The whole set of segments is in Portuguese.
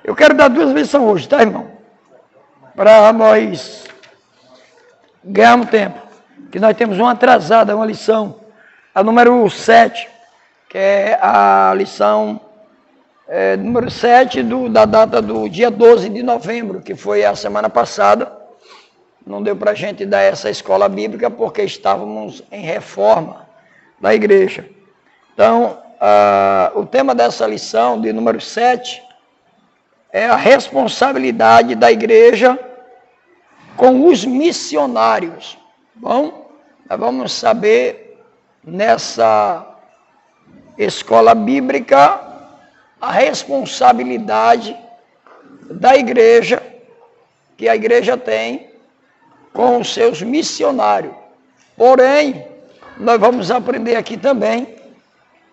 Eu quero dar 2 lições hoje, tá, irmão? Para nós ganharmos tempo. Que nós temos uma atrasada, uma lição, a número 7, que é a lição número 7 da data do dia 12 de novembro, que foi a semana passada. Não deu para a gente dar essa escola bíblica porque estávamos em reforma da igreja. Então, o tema dessa lição, de número 7, é a responsabilidade da igreja com os missionários. Bom, nós vamos saber nessa escola bíblica a responsabilidade da igreja, que a igreja tem com os seus missionários. Porém, nós vamos aprender aqui também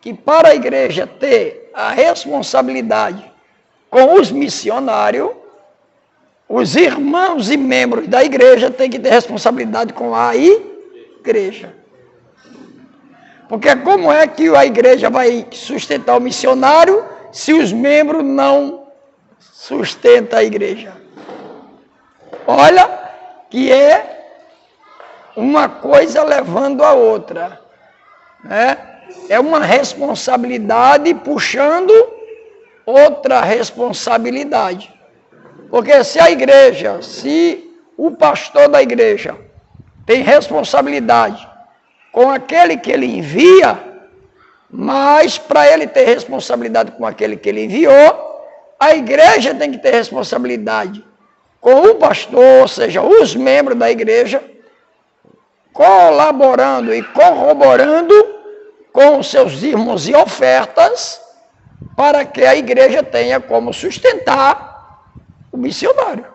que para a igreja ter a responsabilidade com os missionários, os irmãos e membros da igreja têm que ter responsabilidade com a igreja. Porque como é que a igreja vai sustentar o missionário se os membros não sustentam a igreja? Olha que é uma coisa levando a outra, né? É uma responsabilidade puxando outra responsabilidade. Porque se a igreja, se o pastor da igreja tem responsabilidade com aquele que ele envia, mas para ele ter responsabilidade com aquele que ele enviou, a igreja tem que ter responsabilidade com o pastor, ou seja, os membros da igreja, colaborando e corroborando com os seus dízimos e ofertas, para que a igreja tenha como sustentar o missionário.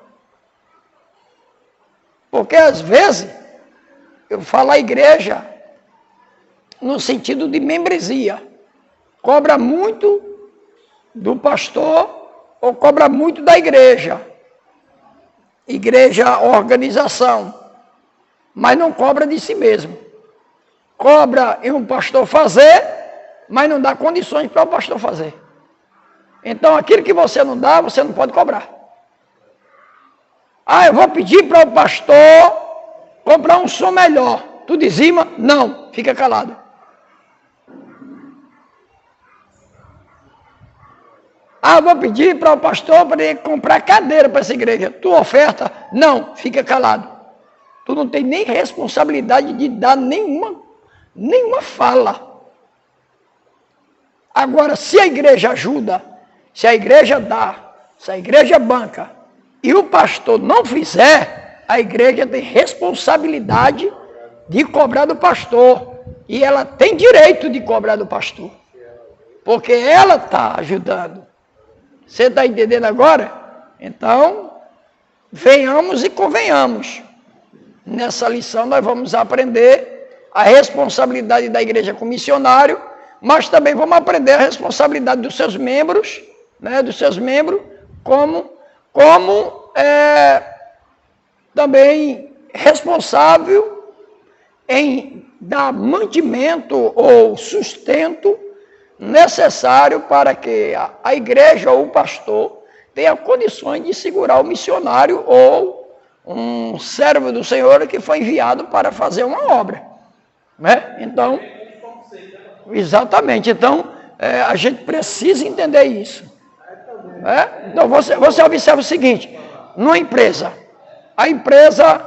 Porque às vezes, eu falo a igreja no sentido de membresia, cobra muito do pastor ou cobra muito da igreja, organização, mas não cobra de si mesmo. Cobra em um pastor fazer, mas não dá condições para o pastor fazer. Então, aquilo que você não dá, você não pode cobrar. Eu vou pedir para o pastor comprar um som melhor. Tu dizima? Não, fica calado. Vou pedir para o pastor para ele comprar cadeira para essa igreja. Tu oferta? Não, fica calado. Tu não tem nem responsabilidade de dar nenhuma fala. Agora, se a igreja ajuda, se a igreja dá, se a igreja banca, e o pastor não fizer, a igreja tem responsabilidade de cobrar do pastor. E ela tem direito de cobrar do pastor. Porque ela está ajudando. Você está entendendo agora? Então, venhamos e convenhamos. Nessa lição nós vamos aprender a responsabilidade da igreja com o missionário, mas também vamos aprender a responsabilidade dos seus membros, né, como também responsável em dar mantimento ou sustento necessário para que a igreja ou o pastor tenha condições de segurar o missionário ou um servo do Senhor que foi enviado para fazer uma obra, né? Então, exatamente. Então, a gente precisa entender isso. Então, você observa o seguinte: numa empresa, a empresa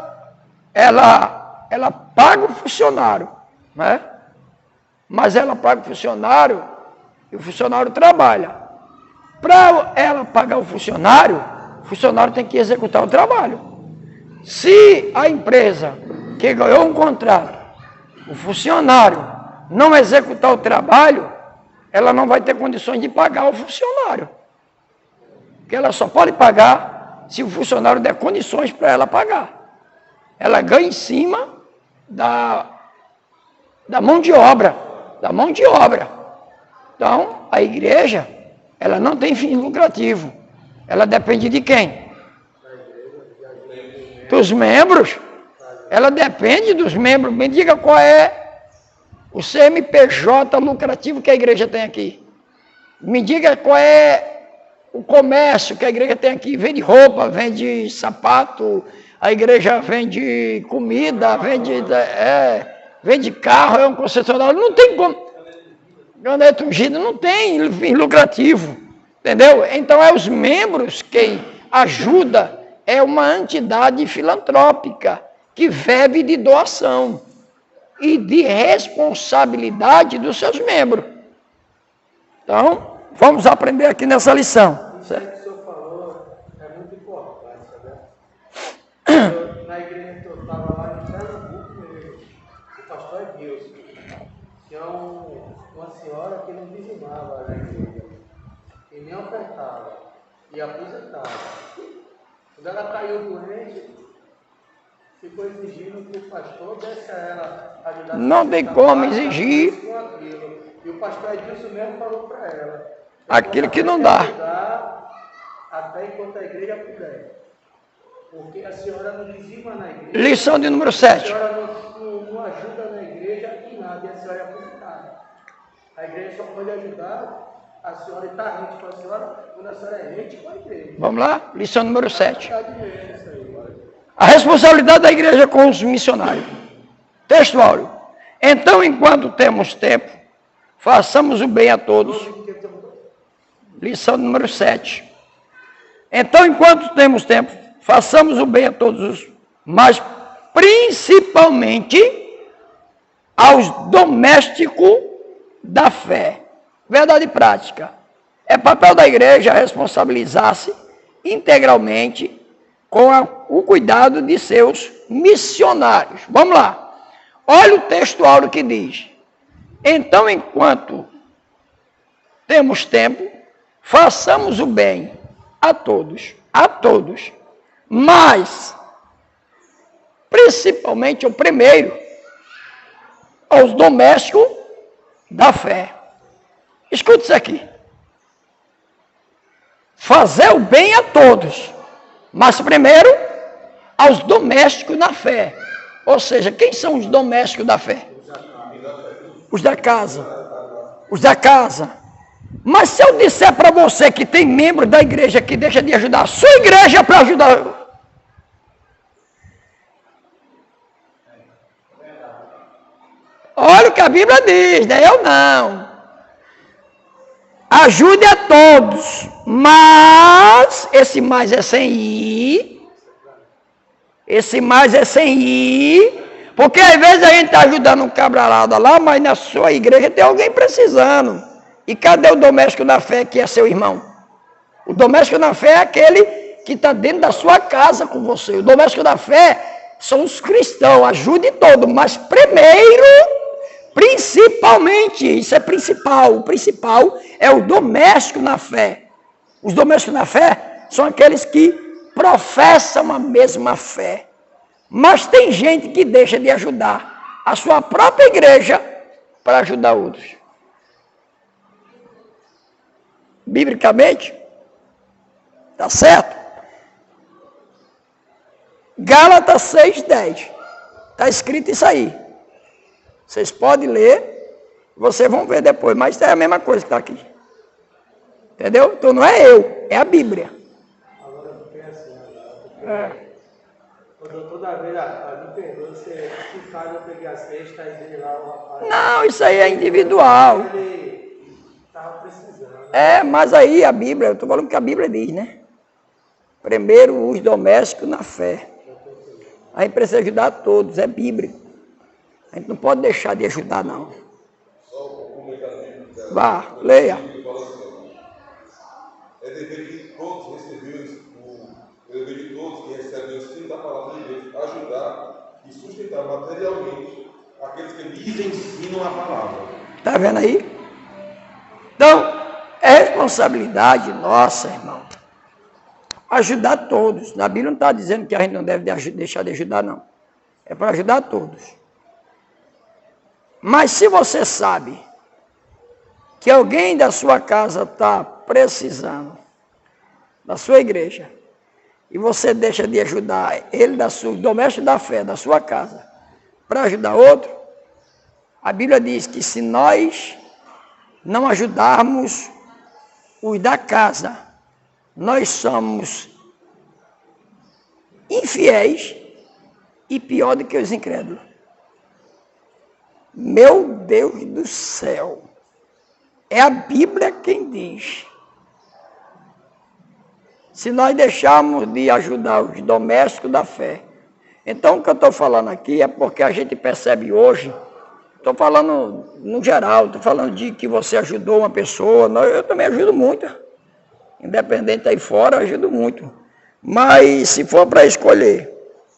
ela paga o funcionário, né? Mas ela paga o funcionário e o funcionário trabalha. Para ela pagar o funcionário tem que executar o trabalho. Se a empresa que ganhou um contrato, o funcionário não executar o trabalho, ela não vai ter condições de pagar o funcionário. Porque ela só pode pagar se o funcionário der condições para ela pagar. Ela ganha em cima da mão de obra. Então, a igreja, ela não tem fim lucrativo. Ela depende de quem? Dos membros. Ela depende dos membros. Me diga qual é o CNPJ lucrativo que a igreja tem aqui. Me diga qual é o comércio que a igreja tem aqui, vende roupa, vende sapato, a igreja vende comida, vende carro, é um concessionário, não tem como. Caneta ungida não tem fim lucrativo, entendeu? Então é os membros quem ajuda, é uma entidade filantrópica que vive de doação e de responsabilidade dos seus membros. Então, vamos aprender aqui nessa lição. Isso que o senhor falou é muito importante, sabe? Na igreja que eu estava lá em Pernambuco, o pastor Edilson, tinha uma senhora que não dizimava na igreja, e nem ofertava, e aposentava. Quando ela caiu doente, ficou exigindo que o pastor desse a ela ajudar. Não tem como exigir. E o pastor Edilson mesmo falou para ela: aquilo que não dá. Até enquanto a igreja puder. Porque a senhora não dizima na igreja. Lição de número 7. A senhora não ajuda na igreja em nada, e a senhora é aposentada. A igreja só pode ajudar a senhora estar rente com a senhora quando a senhora é rente com a igreja. Vamos lá? Lição número 7. A responsabilidade da igreja com os missionários. Texto áureo. Então, enquanto temos tempo, façamos o bem a todos. Lição número 7. Então, enquanto temos tempo, façamos o bem a todos, mas principalmente aos domésticos da fé. Verdade prática. É papel da igreja responsabilizar-se integralmente com o cuidado de seus missionários. Vamos lá. Olha o texto áureo que diz: então, enquanto temos tempo, façamos o bem a todos, mas, principalmente o primeiro, aos domésticos da fé. Escute isso aqui. Fazer o bem a todos, mas primeiro aos domésticos da fé. Ou seja, quem são os domésticos da fé? Os da casa. Os da casa. Mas se eu disser para você que tem membros da igreja que deixa de ajudar a sua igreja para ajudar... Olha o que a Bíblia diz, né? Eu não. Ajude a todos, mas esse mais é sem ir. Esse mais é sem ir. Porque às vezes a gente está ajudando um cabralada lá, mas na sua igreja tem alguém precisando. E cadê o doméstico da fé que é seu irmão? O doméstico da fé é aquele que está dentro da sua casa com você. O doméstico da fé são os cristãos. Ajude todo, mas primeiro, principalmente, isso é principal. O principal é o doméstico na fé. Os domésticos na fé são aqueles que professam a mesma fé. Mas tem gente que deixa de ajudar a sua própria igreja para ajudar outros. Biblicamente, tá certo? Gálatas 6:10. Está escrito isso aí. Vocês podem ler, vocês vão ver depois, mas é a mesma coisa que está aqui. Entendeu? Então não é eu, é a Bíblia. Agora eu penso, toda vez me perdoa, se em casa eu peguei a cesta e dele lá o rapaz. Não, isso aí é individual. Ele estava precisando. É, mas aí a Bíblia, eu estou falando que a Bíblia diz, né? Primeiro os domésticos na fé. A gente precisa ajudar a todos, é bíblico. A gente não pode deixar de ajudar, não. Vá, leia. É dever de todos que recebem o ensino da palavra de Deus, ajudar e sustentar materialmente aqueles que lhes ensinam a palavra. Está vendo aí? Então, é responsabilidade nossa, irmão, ajudar todos. Na Bíblia não está dizendo que a gente não deve deixar de ajudar, não. É para ajudar todos. Mas se você sabe que alguém da sua casa está precisando, da sua igreja, e você deixa de ajudar ele, doméstico da fé, da sua casa, para ajudar outro, a Bíblia diz que se nós não ajudarmos os da casa, nós somos infiéis e pior do que os incrédulos. Meu Deus do céu, é a Bíblia quem diz. Se nós deixarmos de ajudar os domésticos da fé, então o que eu estou falando aqui é porque a gente percebe hoje, estou falando no geral, estou falando de que você ajudou uma pessoa, eu também ajudo muito, independente aí fora, eu ajudo muito. Mas se for para escolher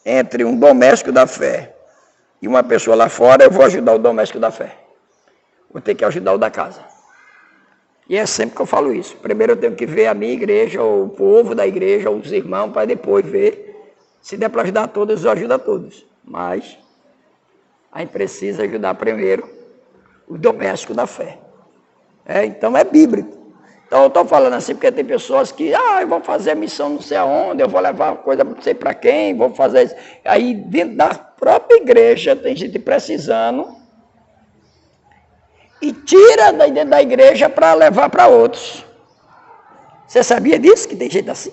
entre um doméstico da fé e uma pessoa lá fora, eu vou ajudar o doméstico da fé. Vou ter que ajudar o da casa. E é sempre que eu falo isso. Primeiro eu tenho que ver a minha igreja, o povo da igreja, os irmãos, para depois ver. Se der para ajudar todos, eu ajudo a todos. Mas a gente precisa ajudar primeiro o doméstico da fé. Então é bíblico. Então eu estou falando assim porque tem pessoas que, eu vou fazer missão não sei aonde, eu vou levar coisa não sei para quem, vou fazer isso. Aí dentro da própria igreja tem gente precisando e tira dentro da igreja para levar para outros. Você sabia disso, que tem gente assim?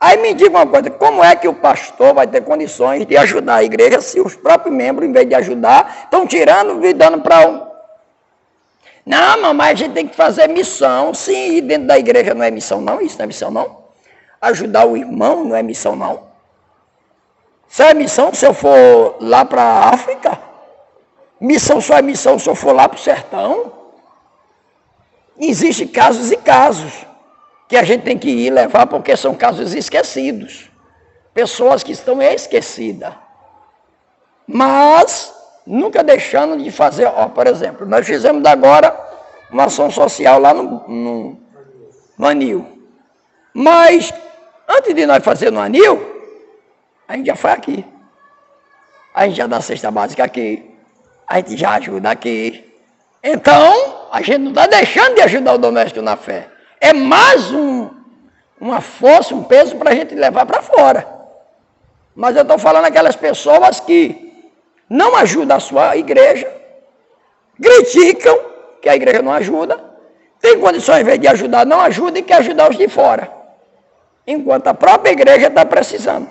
Aí me diga uma coisa, como é que o pastor vai ter condições de ajudar a igreja se os próprios membros, em vez de ajudar, estão tirando e dando para um? Não, mamãe, a gente tem que fazer missão. Sim, e dentro da igreja não é missão não, isso não é missão não. Ajudar o irmão não é missão não. Se é missão se eu for lá para a África, missão só é missão se eu for lá para o sertão. Existem casos e casos que a gente tem que ir levar porque são casos esquecidos. Pessoas que estão esquecidas. Mas nunca deixando de fazer, por exemplo, nós fizemos agora uma ação social lá no Anil. Mas antes de nós fazer no Anil, a gente já foi aqui. A gente já dá cesta básica aqui. A gente já ajuda aqui. Então, a gente não está deixando de ajudar o doméstico na fé. É mais uma força, um peso para a gente levar para fora. Mas eu estou falando aquelas pessoas que não ajudam a sua igreja, criticam que a igreja não ajuda, tem condições, em vez de ajudar, não ajuda e quer ajudar os de fora. Enquanto a própria igreja está precisando.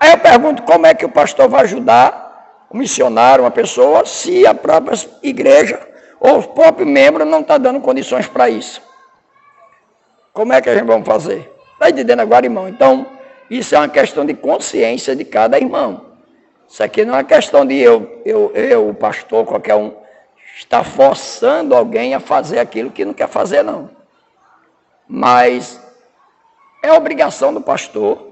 Aí eu pergunto, como é que o pastor vai ajudar um missionário, uma pessoa, se a própria igreja ou os próprios membros não estão dando condições para isso? Como é que a gente vai fazer? Está entendendo agora, irmão? Então, isso é uma questão de consciência de cada irmão. Isso aqui não é uma questão de eu, o pastor, qualquer um, estar forçando alguém a fazer aquilo que não quer fazer, não. Mas é obrigação do pastor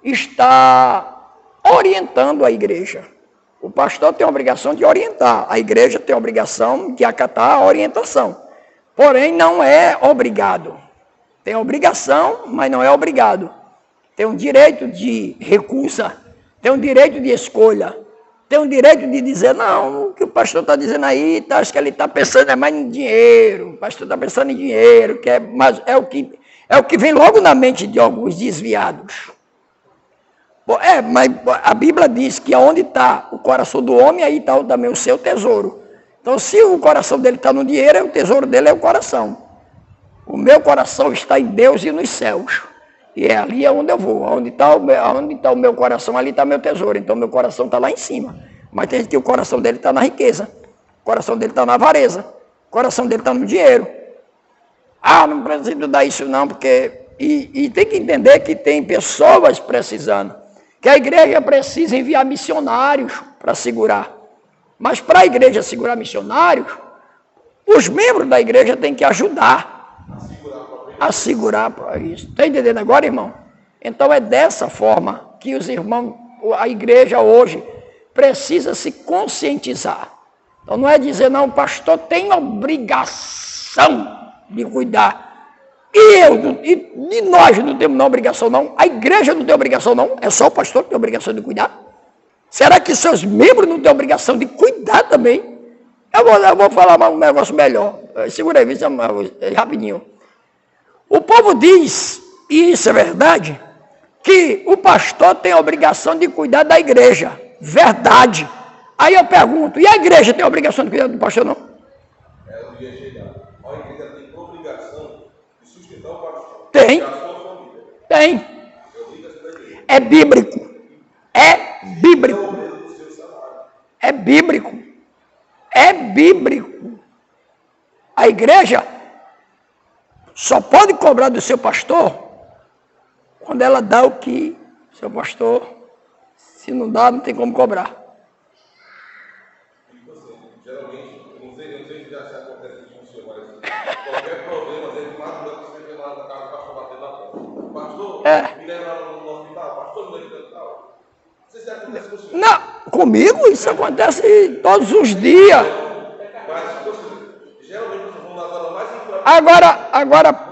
estar orientando a igreja. O pastor tem a obrigação de orientar, a igreja tem a obrigação de acatar a orientação. Porém, não é obrigado. Tem obrigação, mas não é obrigado. Tem um direito de recusa, tem um direito de escolha, tem um direito de dizer, não, o que o pastor está dizendo aí, acho que ele está pensando mais em dinheiro, o pastor está pensando em dinheiro, mas é o que vem logo na mente de alguns desviados. Mas a Bíblia diz que onde está o coração do homem, aí está também o seu tesouro. Então, se o coração dele está no dinheiro, o tesouro dele é o coração. O meu coração está em Deus e nos céus. E é ali onde eu vou. Onde está o meu coração, ali está meu tesouro. Então, meu coração está lá em cima. Mas tem gente que o coração dele está na riqueza. O coração dele está na avareza. O coração dele está no dinheiro. Não preciso dar isso não, porque... E tem que entender que tem pessoas precisando. Que a igreja precisa enviar missionários para segurar. Mas para a igreja segurar missionários, os membros da igreja têm que ajudar a segurar para isso. Está entendendo agora, irmão? Então é dessa forma que os irmãos, a igreja hoje, precisa se conscientizar. Então não é dizer, não, o pastor tem obrigação de cuidar. E nós não temos obrigação, não. A igreja não tem obrigação, não. É só o pastor que tem obrigação de cuidar. Será que seus membros não têm obrigação de cuidar também? Eu vou falar um negócio melhor. Segura aí, rapidinho. O povo diz, e isso é verdade, que o pastor tem a obrigação de cuidar da igreja. Verdade. Aí eu pergunto, e a igreja tem a obrigação de cuidar do pastor, não? Eu ia chegar. A igreja tem obrigação de sustentar o pastor Tem. Tem. É bíblico. É bíblico. É bíblico. É bíblico. A igreja só pode cobrar do seu pastor quando ela dá o que seu pastor, se não dá, não tem como cobrar. Geralmente, eu não sei se já acontece isso com o senhor, mas qualquer problema, às vezes, mais do que você vê lá na casa do pastor batendo na porta. Pastor, me levaram no hospital, pastor, me levaram no hospital. Não sei se acontece com o senhor. Não, comigo isso acontece todos os dias. Mas, geralmente, vocês vão nas horas mais importantes. Agora,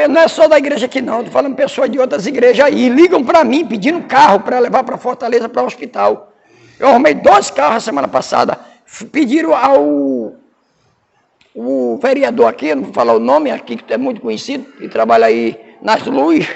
não é só da igreja aqui não, estou falando pessoas de outras igrejas aí, ligam para mim pedindo carro para levar para Fortaleza, para o hospital. Eu arrumei 2 carros a semana passada, pediram o vereador aqui, não vou falar o nome aqui, que é muito conhecido, que trabalha aí nas luzes,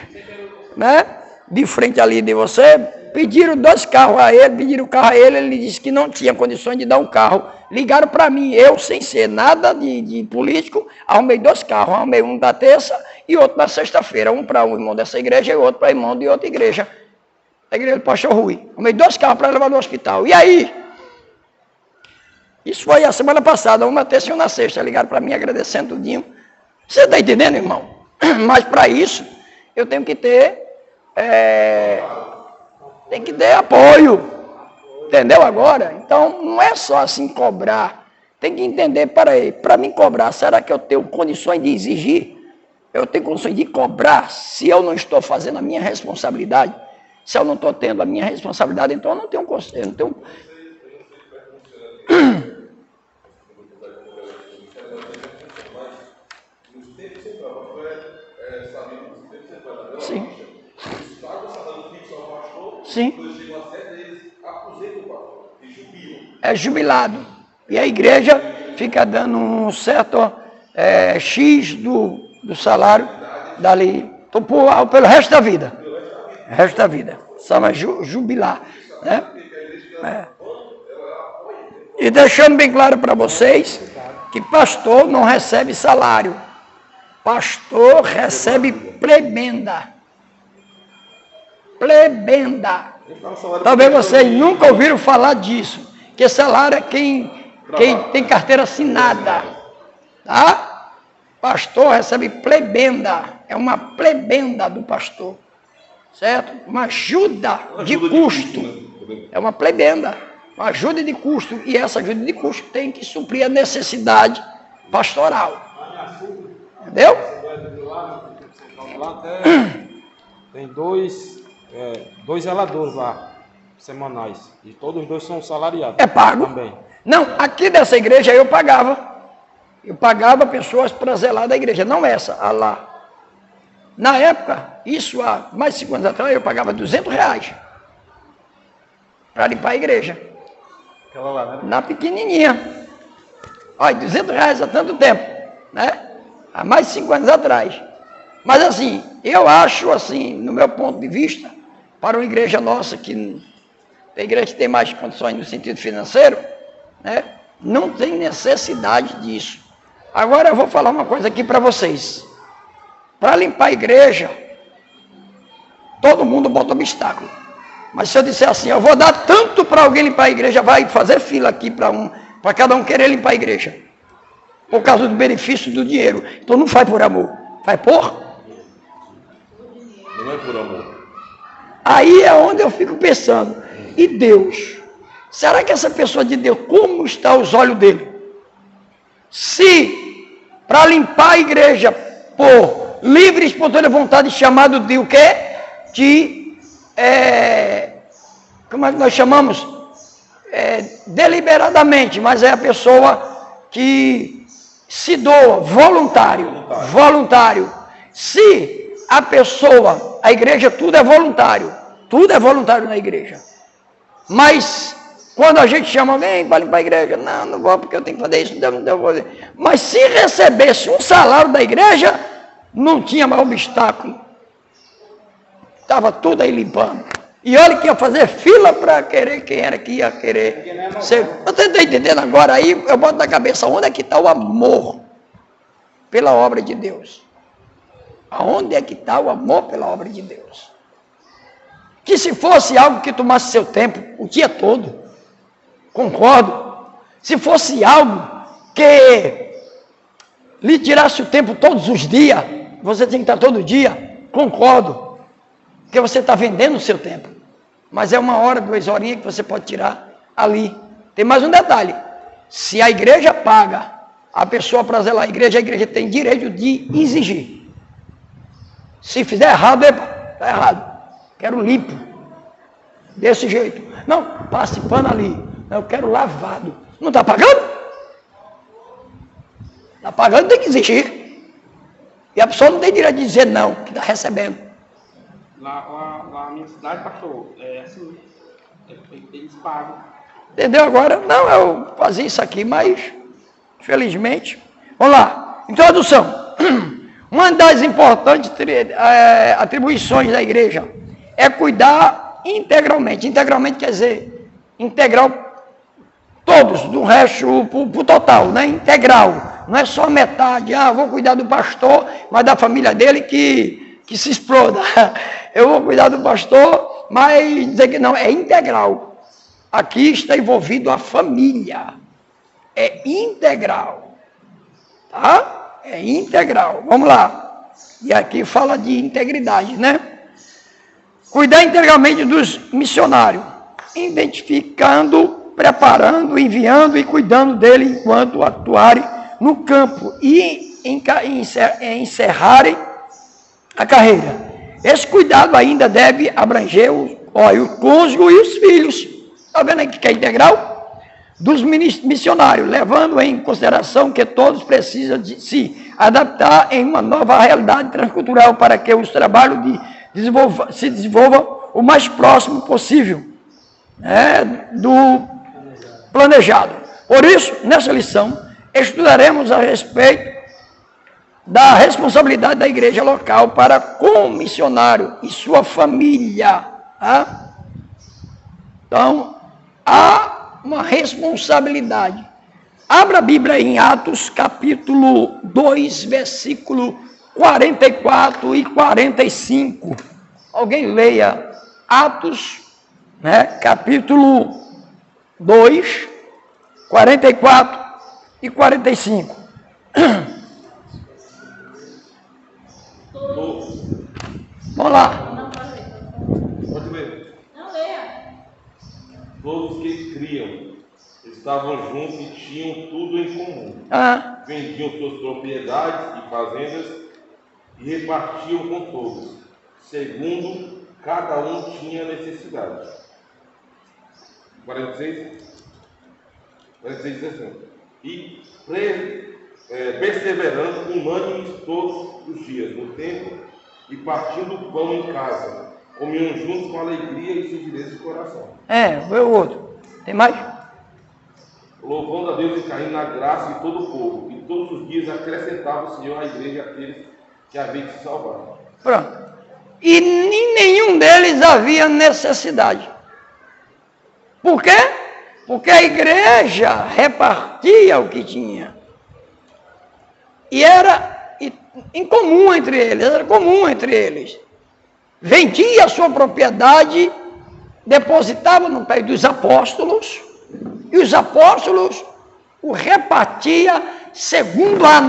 né, de frente ali de você, pediram 2 carros a ele, pediram o carro a ele, ele disse que não tinha condições de dar um carro. Ligaram para mim, eu, sem ser nada de político, arrumei 2 carros, arrumei um da terça e outro na sexta-feira, um para um irmão dessa igreja e outro para irmão de outra igreja, a igreja do pastor Rui. Arrumei 2 carros para levar no hospital. E aí? Isso foi a semana passada, uma terça e uma na sexta, ligaram para mim agradecendo tudinho. Você está entendendo, irmão? Mas para isso, eu tenho que ter... Tem que ter apoio, entendeu agora? Então, não é só assim cobrar, tem que entender, para mim cobrar, será que eu tenho condições de exigir? Eu tenho condições de cobrar se eu não estou fazendo a minha responsabilidade? Se eu não estou tendo a minha responsabilidade, então eu não tenho conselho, Sim. Sim. É jubilado. E a igreja fica dando um certo X do salário dali pelo resto da vida. Resto da vida. Chama jubilar. Né? E deixando bem claro para vocês que pastor não recebe salário. Pastor recebe prebenda. Prebenda. Talvez vocês nunca ouviram falar disso. Que salário é quem tem carteira assinada. Tá? Pastor recebe prebenda. É uma prebenda do pastor. Certo? Uma ajuda de custo. É uma prebenda. Uma ajuda de custo. E essa ajuda de custo tem que suprir a necessidade pastoral. Entendeu? Tem dois zeladores lá, semanais. E todos os 2 são salariados. É pago? Também. Não, aqui dessa igreja eu pagava. Eu pagava pessoas para zelar da igreja, não essa, a lá. Na época, isso há mais de 5 anos atrás, eu pagava R$200 para limpar a igreja. Aquela lá, né? Na pequenininha. Olha, R$200 há tanto tempo, né? Há mais de 5 anos atrás. Mas assim, eu acho assim, no meu ponto de vista, para uma igreja nossa, que a igreja que tem mais condições no sentido financeiro, né, não tem necessidade disso. Agora eu vou falar uma coisa aqui para vocês. Para limpar a igreja, todo mundo bota obstáculo. Mas se eu disser assim, eu vou dar tanto para alguém limpar a igreja, vai fazer fila aqui para cada um querer limpar a igreja. Por causa do benefício do dinheiro. Então não faz por amor, faz por? Não é por amor. Aí é onde eu fico pensando, e Deus? Será que essa pessoa de Deus, como está os olhos dele? Se, para limpar a igreja, por livre e espontânea vontade, chamado de o quê? Como é que nós chamamos? Deliberadamente, mas é a pessoa que se doa, voluntário. Se a pessoa, a igreja, tudo é voluntário na igreja. Mas, quando a gente chama alguém para limpar a igreja, não vou porque eu tenho que fazer isso, não devo fazer. Mas se recebesse um salário da igreja, não tinha mais obstáculo. Estava tudo aí limpando. E olha que ia fazer fila para querer, quem era que ia querer. Você está entendendo agora? Aí eu boto na cabeça, onde é que está o amor pela obra de Deus? Aonde é que está o amor pela obra de Deus? Que se fosse algo que tomasse seu tempo o dia todo, concordo. Se fosse algo que lhe tirasse o tempo todos os dias, você tem que estar todo dia, concordo. Porque você está vendendo o seu tempo. Mas é 1 hora, 2 horinhas que você pode tirar ali. Tem mais um detalhe. Se a igreja paga a pessoa para zelar a igreja tem direito de exigir. Se fizer errado, está errado. Quero limpo. Desse jeito. Não, passe pano ali. Eu quero lavado. Não está pagando? Está pagando, tem que exigir. E a pessoa não tem direito de dizer não, que está recebendo. Lá na minha cidade, pastor, é assim, eles pagam. Entendeu agora? Não, eu fazia isso aqui, mas, infelizmente. Vamos lá, introdução. Uma das importantes atribuições da igreja é cuidar integralmente. Integralmente quer dizer, integral todos, do resto, pro total, né? Integral. Não é só metade, vou cuidar do pastor, mas da família dele que se exploda. Eu vou cuidar do pastor, mas dizer que não, é integral. Aqui está envolvido a família. É integral. Tá? É integral. Vamos lá. E aqui fala de integridade, né? Cuidar integralmente dos missionários. Identificando, preparando, enviando e cuidando dele enquanto atuarem no campo e encerrarem a carreira. Esse cuidado ainda deve abranger o cônjuge e os filhos. Está vendo aqui que é integral? Dos missionários, levando em consideração que todos precisam de se adaptar em uma nova realidade transcultural para que os trabalhos se desenvolvam o mais próximo possível do planejado. Por isso, nessa lição, estudaremos a respeito da responsabilidade da igreja local para com o missionário e sua família. Tá? Então, há uma responsabilidade. Abra a Bíblia em Atos, capítulo 2, versículo 44 e 45. Alguém leia Atos, capítulo 2, 44 e 45. Vamos lá. Pode ler. Não leia. Todos que criam estavam juntos e tinham tudo em comum. Vendiam suas propriedades e fazendas e repartiam com todos, segundo cada um tinha necessidade. 46 diz assim: e perseverando unânimes todos os dias no templo e partindo o pão em casa, comiam juntos com alegria e sinceridade de coração. Vê o outro. Tem mais? Louvando a Deus e caindo na graça de todo o povo. E todos os dias acrescentava o Senhor à igreja aqueles que haviam de se salvar. Pronto. E em nenhum deles havia necessidade. Por quê? Porque a igreja repartia o que tinha. E era incomum entre eles, era comum entre eles. Vendia a sua propriedade, depositava no pé dos apóstolos, e os apóstolos o repartia segundo a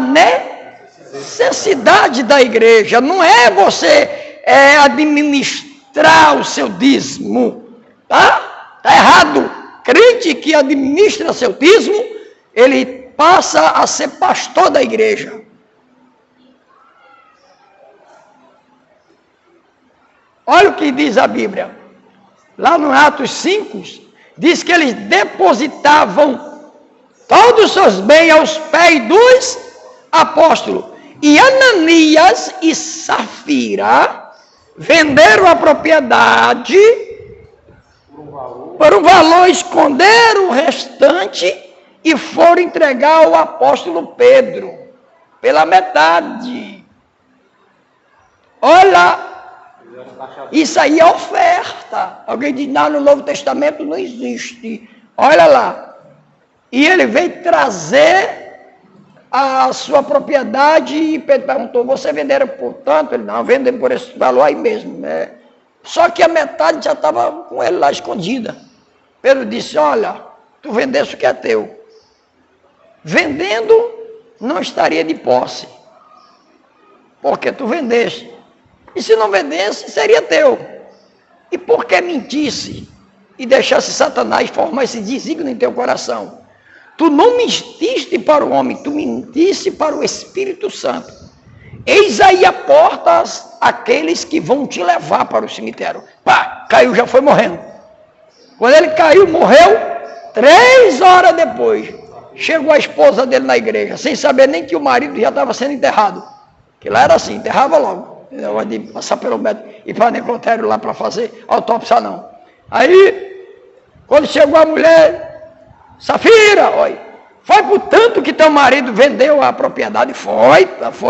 necessidade da igreja. Não é você administrar o seu dízimo, tá? Está errado. Crente que administra seu dízimo, ele passa a ser pastor da igreja. Olha o que diz a Bíblia. Lá no Atos 5, diz que eles depositavam todos os seus bens aos pés dos apóstolos. E Ananias e Safira venderam a propriedade por um valor, esconderam o restante e foram entregar ao apóstolo Pedro pela metade. Olha, isso aí é oferta. Alguém diz, não, no Novo Testamento não existe. Olha lá. E ele veio trazer a sua propriedade e Pedro perguntou, você venderam por tanto? Ele, não, vendemos por esse valor aí mesmo. Só que a metade já estava com ele lá escondida. Pedro disse, olha, tu vendeste o que é teu. Vendendo, não estaria de posse. Porque tu vendeste. E se não vendesse, seria teu. E por que mentisse e deixasse Satanás formar esse desígnio em teu coração? Tu não mentiste para o homem, tu mentiste para o Espírito Santo. Eis aí a porta aqueles que vão te levar para o cemitério. Pá, caiu, já foi morrendo. Quando ele caiu, morreu, 3 horas depois, chegou a esposa dele na igreja, sem saber nem que o marido já estava sendo enterrado. Que lá era assim, enterrava logo. Não de passar pelo médico e para o necrotério lá para fazer autópsia, não. Aí, quando chegou a mulher, Safira, olha, foi por tanto que teu marido vendeu a propriedade? Foi,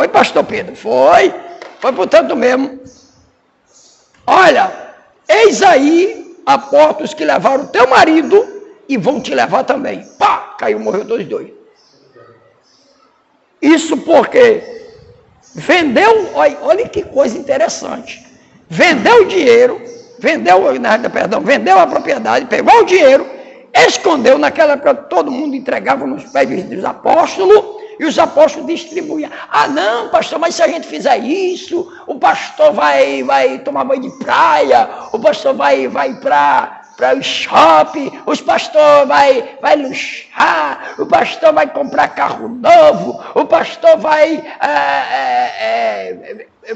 pastor Pedro, foi por tanto mesmo. Olha, eis aí a porta os que levaram teu marido e vão te levar também. Pá, caiu, morreu todos dois. Isso porque vendeu, olha que coisa interessante. Vendeu o dinheiro, vendeu a propriedade, pegou o dinheiro, escondeu. Naquela época todo mundo entregava nos pés dos apóstolos e os apóstolos distribuíam. Ah não, pastor, mas se a gente fizer isso, o pastor vai tomar banho de praia, o pastor vai para o shopping, os pastor vai luxar, o pastor vai comprar carro novo, o pastor vai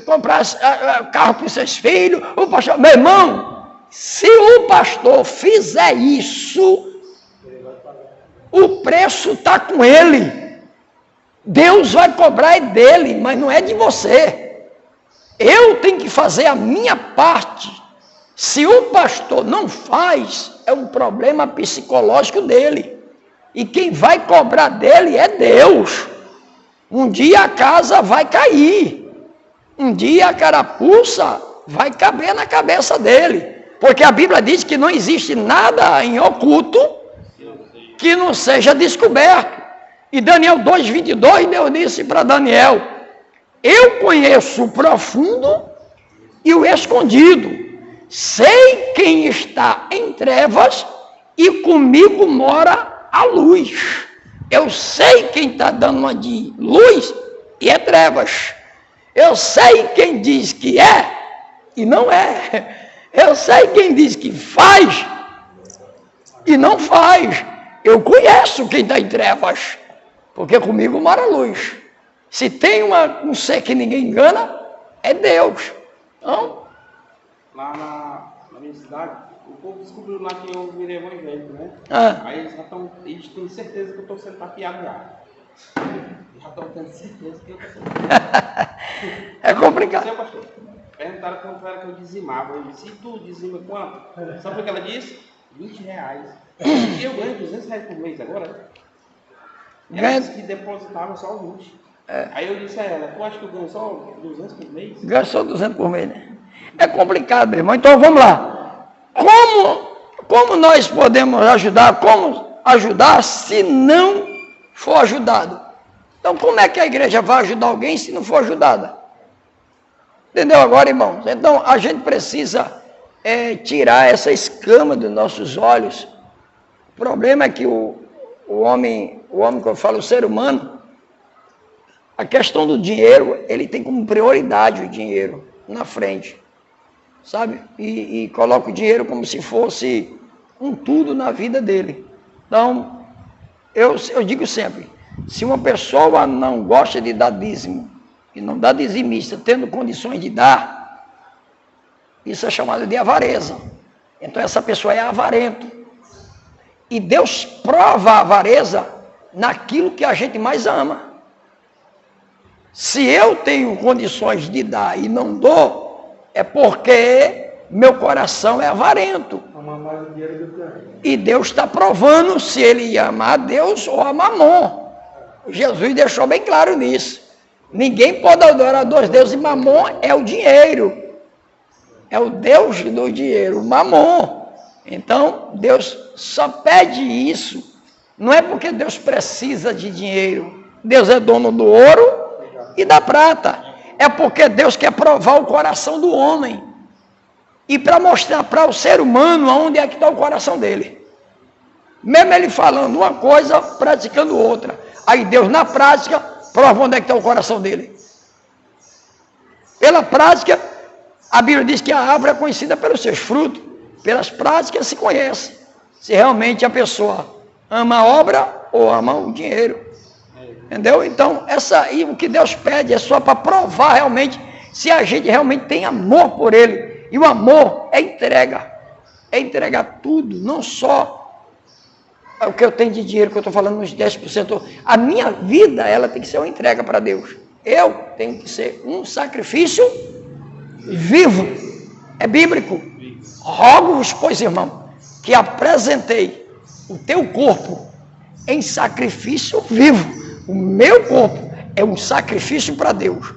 comprar carro para os seus filhos, o pastor... Meu irmão, se o pastor fizer isso, o preço está com ele. Deus vai cobrar dele, mas não é de você. Eu tenho que fazer a minha parte. Se o pastor não faz, é um problema psicológico dele. E quem vai cobrar dele é Deus. Um dia a casa vai cair. Um dia a carapuça vai caber na cabeça dele. Porque a Bíblia diz que não existe nada em oculto que não seja descoberto. E Daniel 2,22, Deus disse para Daniel, eu conheço o profundo e o escondido. Sei quem está em trevas e comigo mora a luz. Eu sei quem está dando uma de luz e é trevas. Eu sei quem diz que é e não é. Eu sei quem diz que faz e não faz. Eu conheço quem está em trevas, porque comigo mora a luz. Se tem um ser que ninguém engana, é Deus. Não? Lá na minha cidade, o povo descobriu lá que eu virei evangélico, né? Aí eles têm certeza que eu estou sendo tapeado já. Já estão tendo certeza que eu estou sendo tapeado. É complicado. Pastor, perguntaram quanto era que eu dizimava. Eu disse, e tu dizima quanto? Sabe o que ela disse? R$20. E eu ganho R$200 por mês agora. Ela disse que depositava só 20. Aí eu disse a ela, tu acha que eu ganho só 200 por mês? Ganho só 200 por mês, né? É complicado, meu irmão. Então vamos lá. Como nós podemos ajudar? Como ajudar se não for ajudado? Então como é que a igreja vai ajudar alguém se não for ajudada? Entendeu agora, irmãos? Então a gente precisa tirar essa escama dos nossos olhos. O problema é que o homem que eu falo, o ser humano, a questão do dinheiro, ele tem como prioridade o dinheiro na frente, sabe? E coloca o dinheiro como se fosse um tudo na vida dele. Então, eu digo sempre, se uma pessoa não gosta de dar dízimo, e não dá dizimista, tendo condições de dar, isso é chamado de avareza. Então essa pessoa é avarento. E Deus prova a avareza naquilo que a gente mais ama. Se eu tenho condições de dar e não dou, é porque meu coração é avarento. E Deus está provando se ele ama a Deus ou a Mamon. Jesus deixou bem claro nisso. Ninguém pode adorar dois deuses, e Mamon é o dinheiro. É o Deus do dinheiro, o Mamon. Então, Deus só pede isso. Não é porque Deus precisa de dinheiro. Deus é dono do ouro e da prata. É porque Deus quer provar o coração do homem. E para mostrar para o ser humano aonde é que está o coração dele. Mesmo ele falando uma coisa, praticando outra. Aí Deus, na prática, prova onde é que está o coração dele. Pela prática, a Bíblia diz que a árvore é conhecida pelos seus frutos. Pelas práticas se conhece. Se realmente a pessoa ama a obra ou ama o dinheiro. Entendeu? Então, o que Deus pede é só para provar realmente se a gente realmente tem amor por Ele. E o amor é entrega. É entregar tudo, não só o que eu tenho de dinheiro, que eu estou falando nos 10%. A minha vida, ela tem que ser uma entrega para Deus. Eu tenho que ser um sacrifício vivo. É bíblico. Rogo-vos, pois, irmão, que apresentei o teu corpo em sacrifício vivo. O meu corpo é um sacrifício para Deus.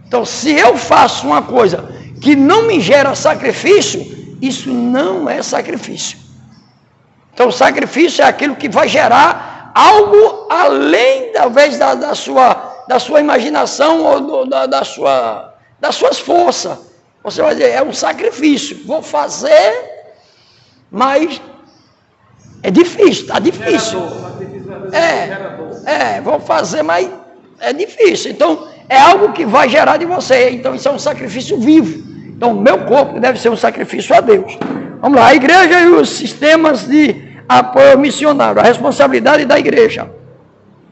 Então, se eu faço uma coisa que não me gera sacrifício, isso não é sacrifício. Então, o sacrifício é aquilo que vai gerar algo além, talvez, da sua imaginação ou das suas forças. Você vai dizer, é um sacrifício. Vou fazer, mas é difícil, está difícil. Vou fazer, mas é difícil. Então, é algo que vai gerar de você. Então, isso é um sacrifício vivo. Então, o meu corpo deve ser um sacrifício a Deus. Vamos lá, a igreja e os sistemas de apoio missionário. A responsabilidade da igreja.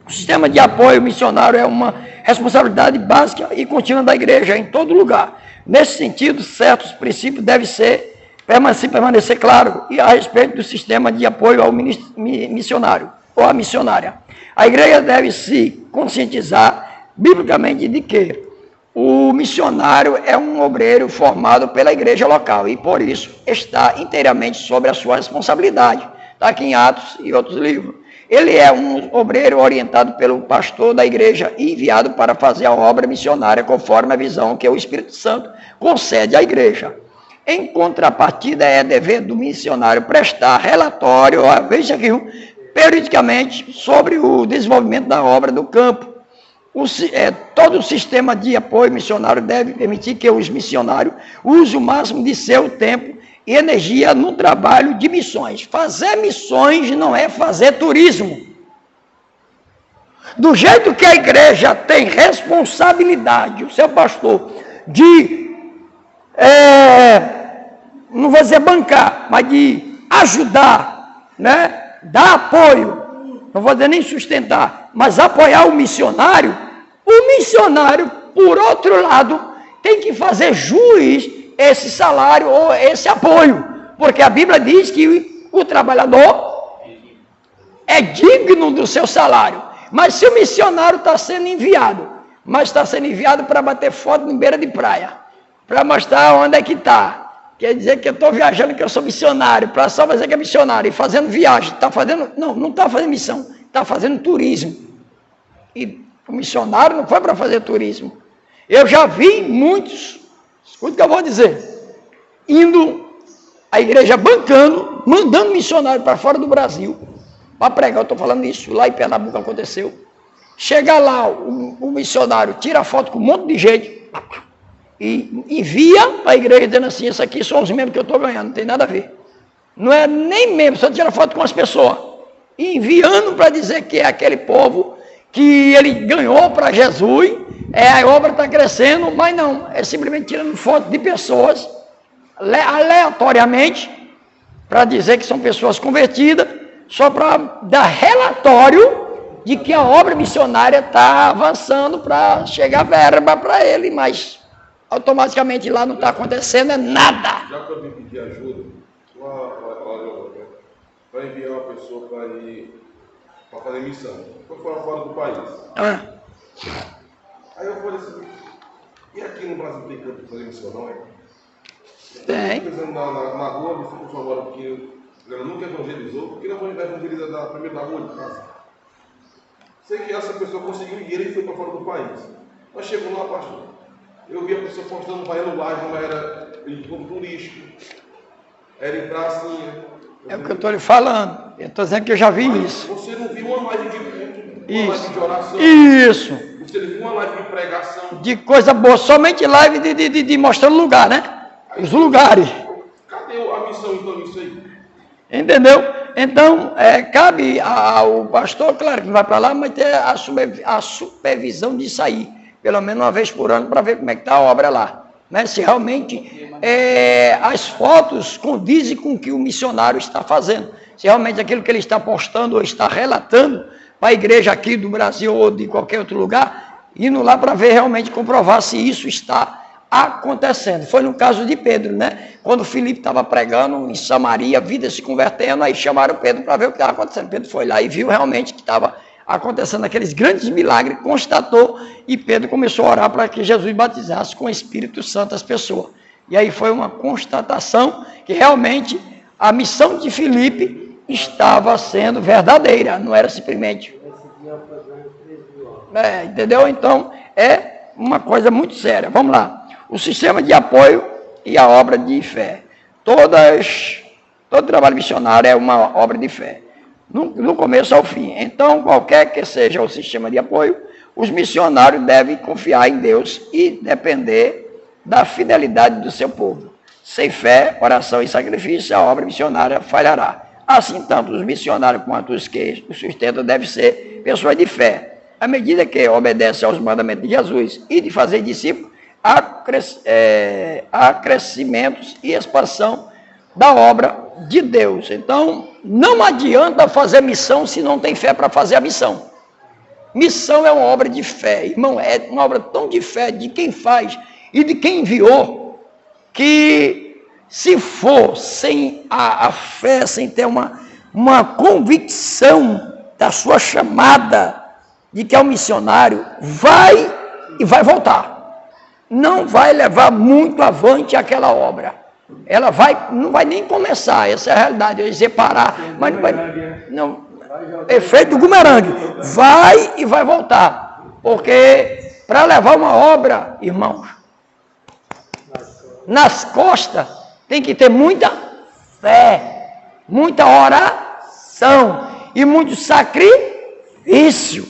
O sistema de apoio missionário é uma responsabilidade básica e contínua da igreja em todo lugar. Nesse sentido, certos princípios devem permanecer claro e a respeito do sistema de apoio ao missionário ou à missionária. A igreja deve se conscientizar biblicamente de que o missionário é um obreiro formado pela igreja local e, por isso, está inteiramente sob a sua responsabilidade. Está aqui em Atos e outros livros. Ele é um obreiro orientado pelo pastor da igreja e enviado para fazer a obra missionária conforme a visão que o Espírito Santo concede à igreja. Em contrapartida, é dever do missionário prestar relatório, veja aqui, periodicamente, sobre o desenvolvimento da obra do campo. Todo o sistema de apoio missionário deve permitir que os missionários usem o máximo de seu tempo e energia no trabalho de missões. Fazer missões não é fazer turismo. Do jeito que a igreja tem responsabilidade, o seu pastor, de, não vou dizer bancar, mas de ajudar, né? Dar apoio, não vou dizer nem sustentar, mas apoiar o missionário, por outro lado, tem que fazer jus esse salário ou esse apoio, porque a Bíblia diz que o trabalhador é digno do seu salário. Mas se o missionário está sendo enviado, para bater foto em beira de praia, para mostrar onde é que está, quer dizer que eu estou viajando, que eu sou missionário, para só dizer que é missionário, e fazendo viagem, não está fazendo missão, está fazendo turismo. E o missionário não foi para fazer turismo. Eu já vi muitos, escuta o que eu vou dizer, indo à igreja bancando, mandando missionário para fora do Brasil, para pregar. Eu estou falando isso, lá em Pernambuco aconteceu. Chega lá, o missionário tira foto com um monte de gente e envia para a igreja dizendo assim, isso aqui são os membros que eu estou ganhando, não tem nada a ver. Não é nem membro, só tira foto com as pessoas. E enviando para dizer que é aquele povo que ele ganhou para Jesus, a obra está crescendo, mas não, é simplesmente tirando foto de pessoas, aleatoriamente, para dizer que são pessoas convertidas, só para dar relatório de que a obra missionária está avançando para chegar verba para ele, mas automaticamente lá não está acontecendo nada. Já que eu vim pedir ajuda, para enviar uma pessoa para ir para fazer missão, foi fora do país. Aí eu falei assim, e aqui no Brasil tem campo para fazer missão, não é? Tem. Na rua, me ficou falando que ela nunca evangelizou, porque não evangeliza primeiro na rua de casa. Sei que essa pessoa conseguiu dinheiro e foi para fora do país. Mas chegou lá, pastor, eu vi a pessoa postando baiano lá, não era como turístico, era em pracinha. É o que eu estou lhe falando. Eu estou dizendo que eu já vi isso. Você não viu uma imagem de culto. uma live de oração. Isso. Você teve uma live de pregação. De coisa boa, somente live de mostrando lugar, né? Os lugares. Cadê a missão então nisso aí? Entendeu? Então, cabe ao pastor, claro que não vai para lá, mas ter a supervisão de sair, pelo menos uma vez por ano, para ver como é que está a obra lá. Né? Se realmente as fotos condizem com o que o missionário está fazendo. Se realmente aquilo que ele está postando ou está relatando para a igreja aqui do Brasil ou de qualquer outro lugar, indo lá para ver realmente, comprovar se isso está acontecendo. Foi no caso de Pedro, né? Quando Filipe estava pregando em Samaria, a vida se convertendo, aí chamaram Pedro para ver o que estava acontecendo. Pedro foi lá e viu realmente que estava acontecendo aqueles grandes milagres, constatou, e Pedro começou a orar para que Jesus batizasse com o Espírito Santo as pessoas. E aí foi uma constatação que realmente a missão de Filipe estava sendo verdadeira, não era simplesmente. Entendeu? Então, é uma coisa muito séria. Vamos lá. O sistema de apoio e a obra de fé. Todo trabalho missionário é uma obra de fé, no começo ao fim. Então, qualquer que seja o sistema de apoio, os missionários devem confiar em Deus e depender da fidelidade do seu povo. Sem fé, oração e sacrifício, a obra missionária falhará. Assim, tanto os missionários quanto os que o sustentam devem ser pessoas de fé. À medida que obedecem aos mandamentos de Jesus e de fazer discípulos, há crescimentos e expansão da obra de Deus. Então, não adianta fazer missão se não tem fé para fazer a missão. Missão é uma obra de fé, irmão, é uma obra tão de fé de quem faz e de quem enviou, que se for sem a fé, sem ter uma convicção da sua chamada, de que é um missionário, vai e vai voltar. Não vai levar muito avante aquela obra. Ela não vai nem começar, essa é a realidade. Eu ia dizer parar, mas não vai. Não, efeito do bumerangue. Vai e vai voltar. Porque para levar uma obra, irmãos, nas costas, tem que ter muita fé, muita oração e muito sacrifício.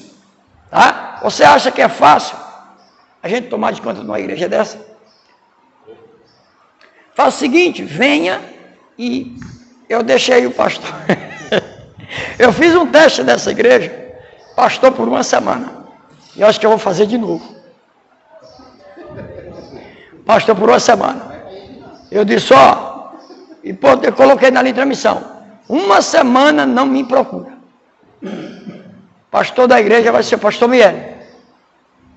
Tá? Você acha que é fácil a gente tomar de conta de uma igreja dessa? Faz o seguinte, venha e eu deixei o pastor. Eu fiz um teste dessa igreja, pastor, por uma semana. E eu acho que eu vou fazer de novo. Pastor, por uma semana. Eu disse, e eu coloquei na transmissão, uma semana não me procura. Pastor da igreja vai ser o pastor Miele.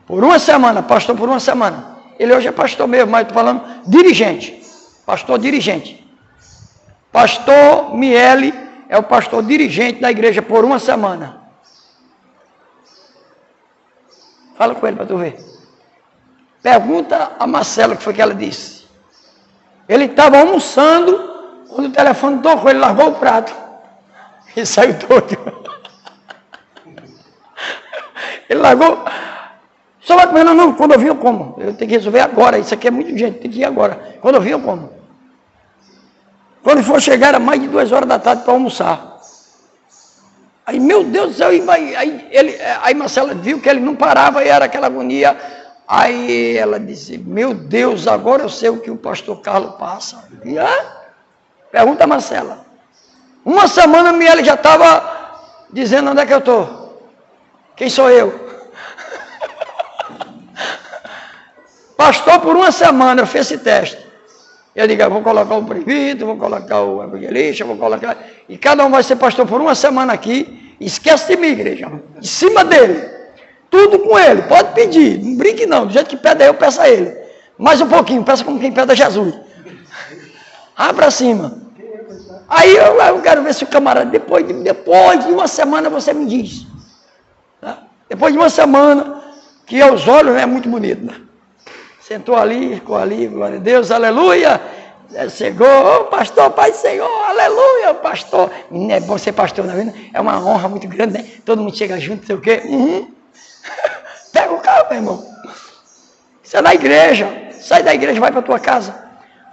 Por uma semana, pastor por uma semana. Ele hoje é pastor mesmo, mas estou falando dirigente. Pastor dirigente. Pastor Miele é o pastor dirigente da igreja por uma semana. Fala com ele para tu ver. Pergunta a Marcela o que foi que ela disse. Ele estava almoçando, quando o telefone tocou, ele largou o prato. E saiu todo. Ele largou. Só vai comer, não, quando eu vim eu como. Eu tenho que resolver agora, isso aqui é muito urgente, tem que ir agora. Quando eu vim eu como. Quando for chegar, era mais de 2 horas da tarde para almoçar. Aí, meu Deus do céu, aí Marcela viu que ele não parava e era aquela agonia. Aí ela disse, meu Deus, agora eu sei o que o pastor Carlos passa. E, pergunta a Marcela. Uma semana ele já estava dizendo onde é que eu estou. Quem sou eu? Pastor, por uma semana eu fiz esse teste. Eu digo, eu vou colocar o prefeito, vou colocar o evangelista, vou colocar... E cada um vai ser pastor por uma semana aqui. Esquece de mim, igreja. Em cima dele. Tudo com ele. Pode pedir. Não brinque não. Do jeito que pede eu, peça a ele. Mais um pouquinho. Peça como quem pede a Jesus. Abra cima. Aí eu quero ver se o camarada, depois de uma semana, você me diz. Tá? Depois de uma semana, que aos olhos é muito bonito, né? Sentou ali, ficou ali, glória a Deus, aleluia. Chegou, pastor, Pai do Senhor, aleluia, pastor. Menino, é bom ser pastor, não é vendo? É uma honra muito grande, né? Todo mundo chega junto, não sei o quê. Pega o carro, meu irmão. Isso é na igreja. Sai da igreja, vai para tua casa.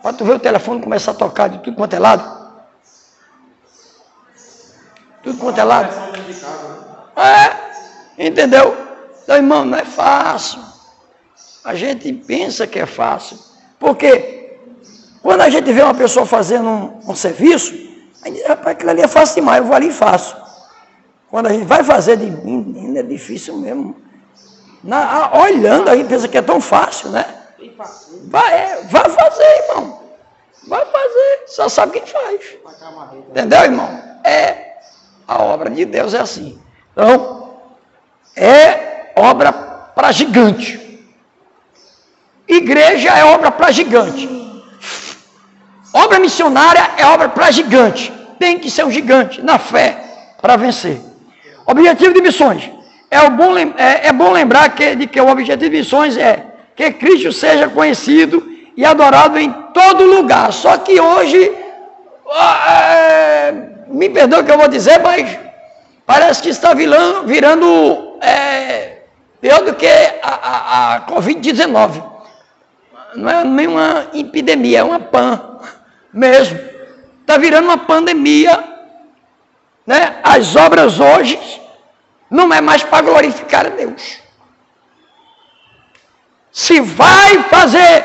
Para tu ver o telefone começar a tocar de tudo quanto é lado. Tudo quanto é lado. Entendeu? Então, irmão, não é fácil. A gente pensa que é fácil. Porque quando a gente vê uma pessoa fazendo um serviço, a gente diz, rapaz, aquilo ali é fácil demais, eu vou ali e faço. Quando a gente vai fazer de menino, é difícil mesmo. Olhando, a gente pensa que é tão fácil, né? Vai fazer, irmão. Vai fazer. Só sabe quem faz. Entendeu, irmão? A obra de Deus é assim. Então, é obra para gigante. Igreja é obra para gigante. Obra missionária é obra para gigante. Tem que ser um gigante na fé para vencer. Objetivo de missões. É bom lembrar de que o objetivo de missões é que Cristo seja conhecido e adorado em todo lugar. Só que hoje, me perdoe o que eu vou dizer, mas parece que está virando pior do que a Covid-19. Não é nenhuma epidemia, é uma pan mesmo. Está virando uma pandemia, né? As obras hoje não é mais para glorificar a Deus. Se vai fazer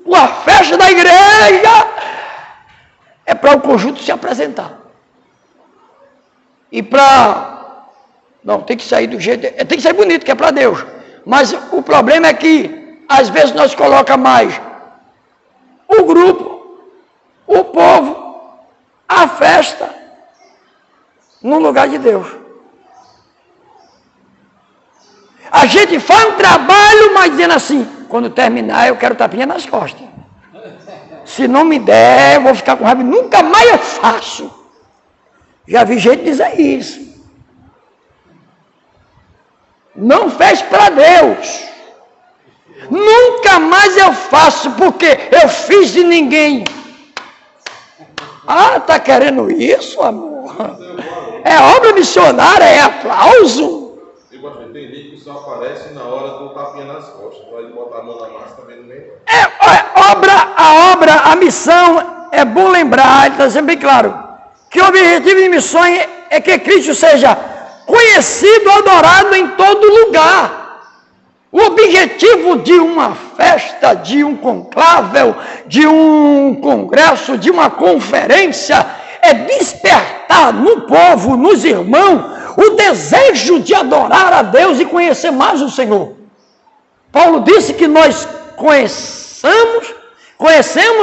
uma festa da igreja, é para o conjunto se apresentar. E para... Não, tem que sair do jeito... Tem que sair bonito, que é para Deus. Mas o problema é que, às vezes, nós colocamos mais o grupo, o povo, a festa, no lugar de Deus. A gente faz um trabalho, mas dizendo assim, quando terminar eu quero tapinha nas costas. Se não me der, eu vou ficar com raiva, nunca mais eu faço. Já vi gente dizer isso. Não fez para Deus. Nunca mais eu faço, porque eu fiz de ninguém. Ah, tá querendo isso, amor? É obra missionária, é aplauso. Tem gente que só aparece na hora do tapinha nas costas. Vai botar a mão na massa também no meio. A missão, é bom lembrar, está sendo bem claro, que o objetivo de missões é que Cristo seja conhecido, adorado em todo lugar. O objetivo de uma festa, de um conclave, de um congresso, de uma conferência, é despertar no povo, nos irmãos, o desejo de adorar a Deus e conhecer mais o Senhor. Paulo disse que nós conhecemos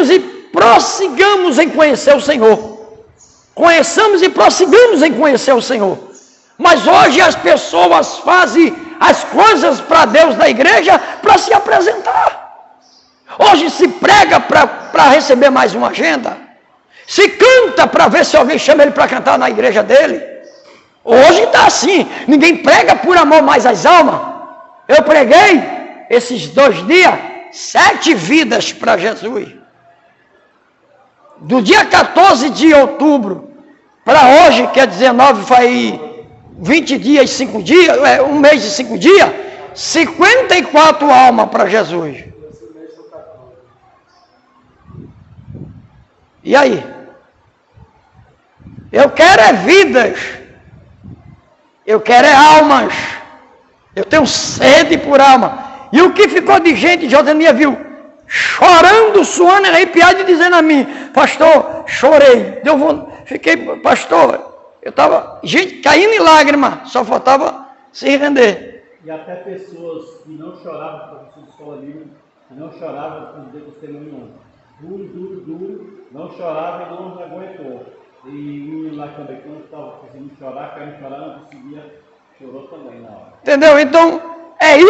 e prossigamos em conhecer o Senhor. Conheçamos e prossigamos em conhecer o Senhor. Mas hoje as pessoas fazem as coisas para Deus da igreja para se apresentar. Hoje se prega para receber mais uma agenda. Se canta para ver se alguém chama ele para cantar na igreja dele. Hoje está assim. Ninguém prega por amor mais às almas. Eu preguei esses 2 dias 7 vidas para Jesus. Do dia 14 de outubro para hoje, que é 19, faz 20 dias e 5 dias, 1 mês e 5 dias, 54 almas para Jesus. E aí? Eu quero é vidas. Eu quero é almas. Eu tenho sede por alma. E o que ficou de gente, Josania viu, chorando, suando, arrepiado e dizendo a mim, pastor, chorei. Fiquei, pastor, eu estava, gente, caindo em lágrimas, só faltava se render. E até pessoas que não choravam, professor de escola livre, que não choravam por dizer testemunho duro, não chorava e não aguentou. E o menino lá também, que não estava conseguindo chorar, querendo chorar, não conseguia, chorou também na hora. Entendeu? Então,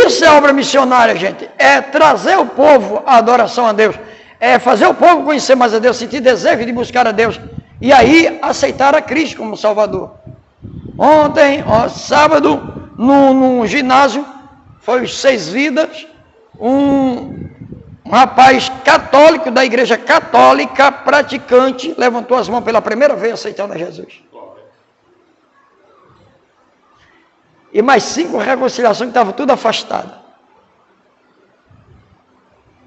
isso é obra missionária, gente. É trazer o povo à adoração a Deus. É fazer o povo conhecer mais a Deus, sentir desejo de buscar a Deus. E aí, aceitar a Cristo como Salvador. Ontem, sábado, no ginásio, foi 6 vidas. Um rapaz católico, da igreja católica, praticante, levantou as mãos pela primeira vez aceitando a Jesus. E mais 5 reconciliações que estavam tudo afastadas.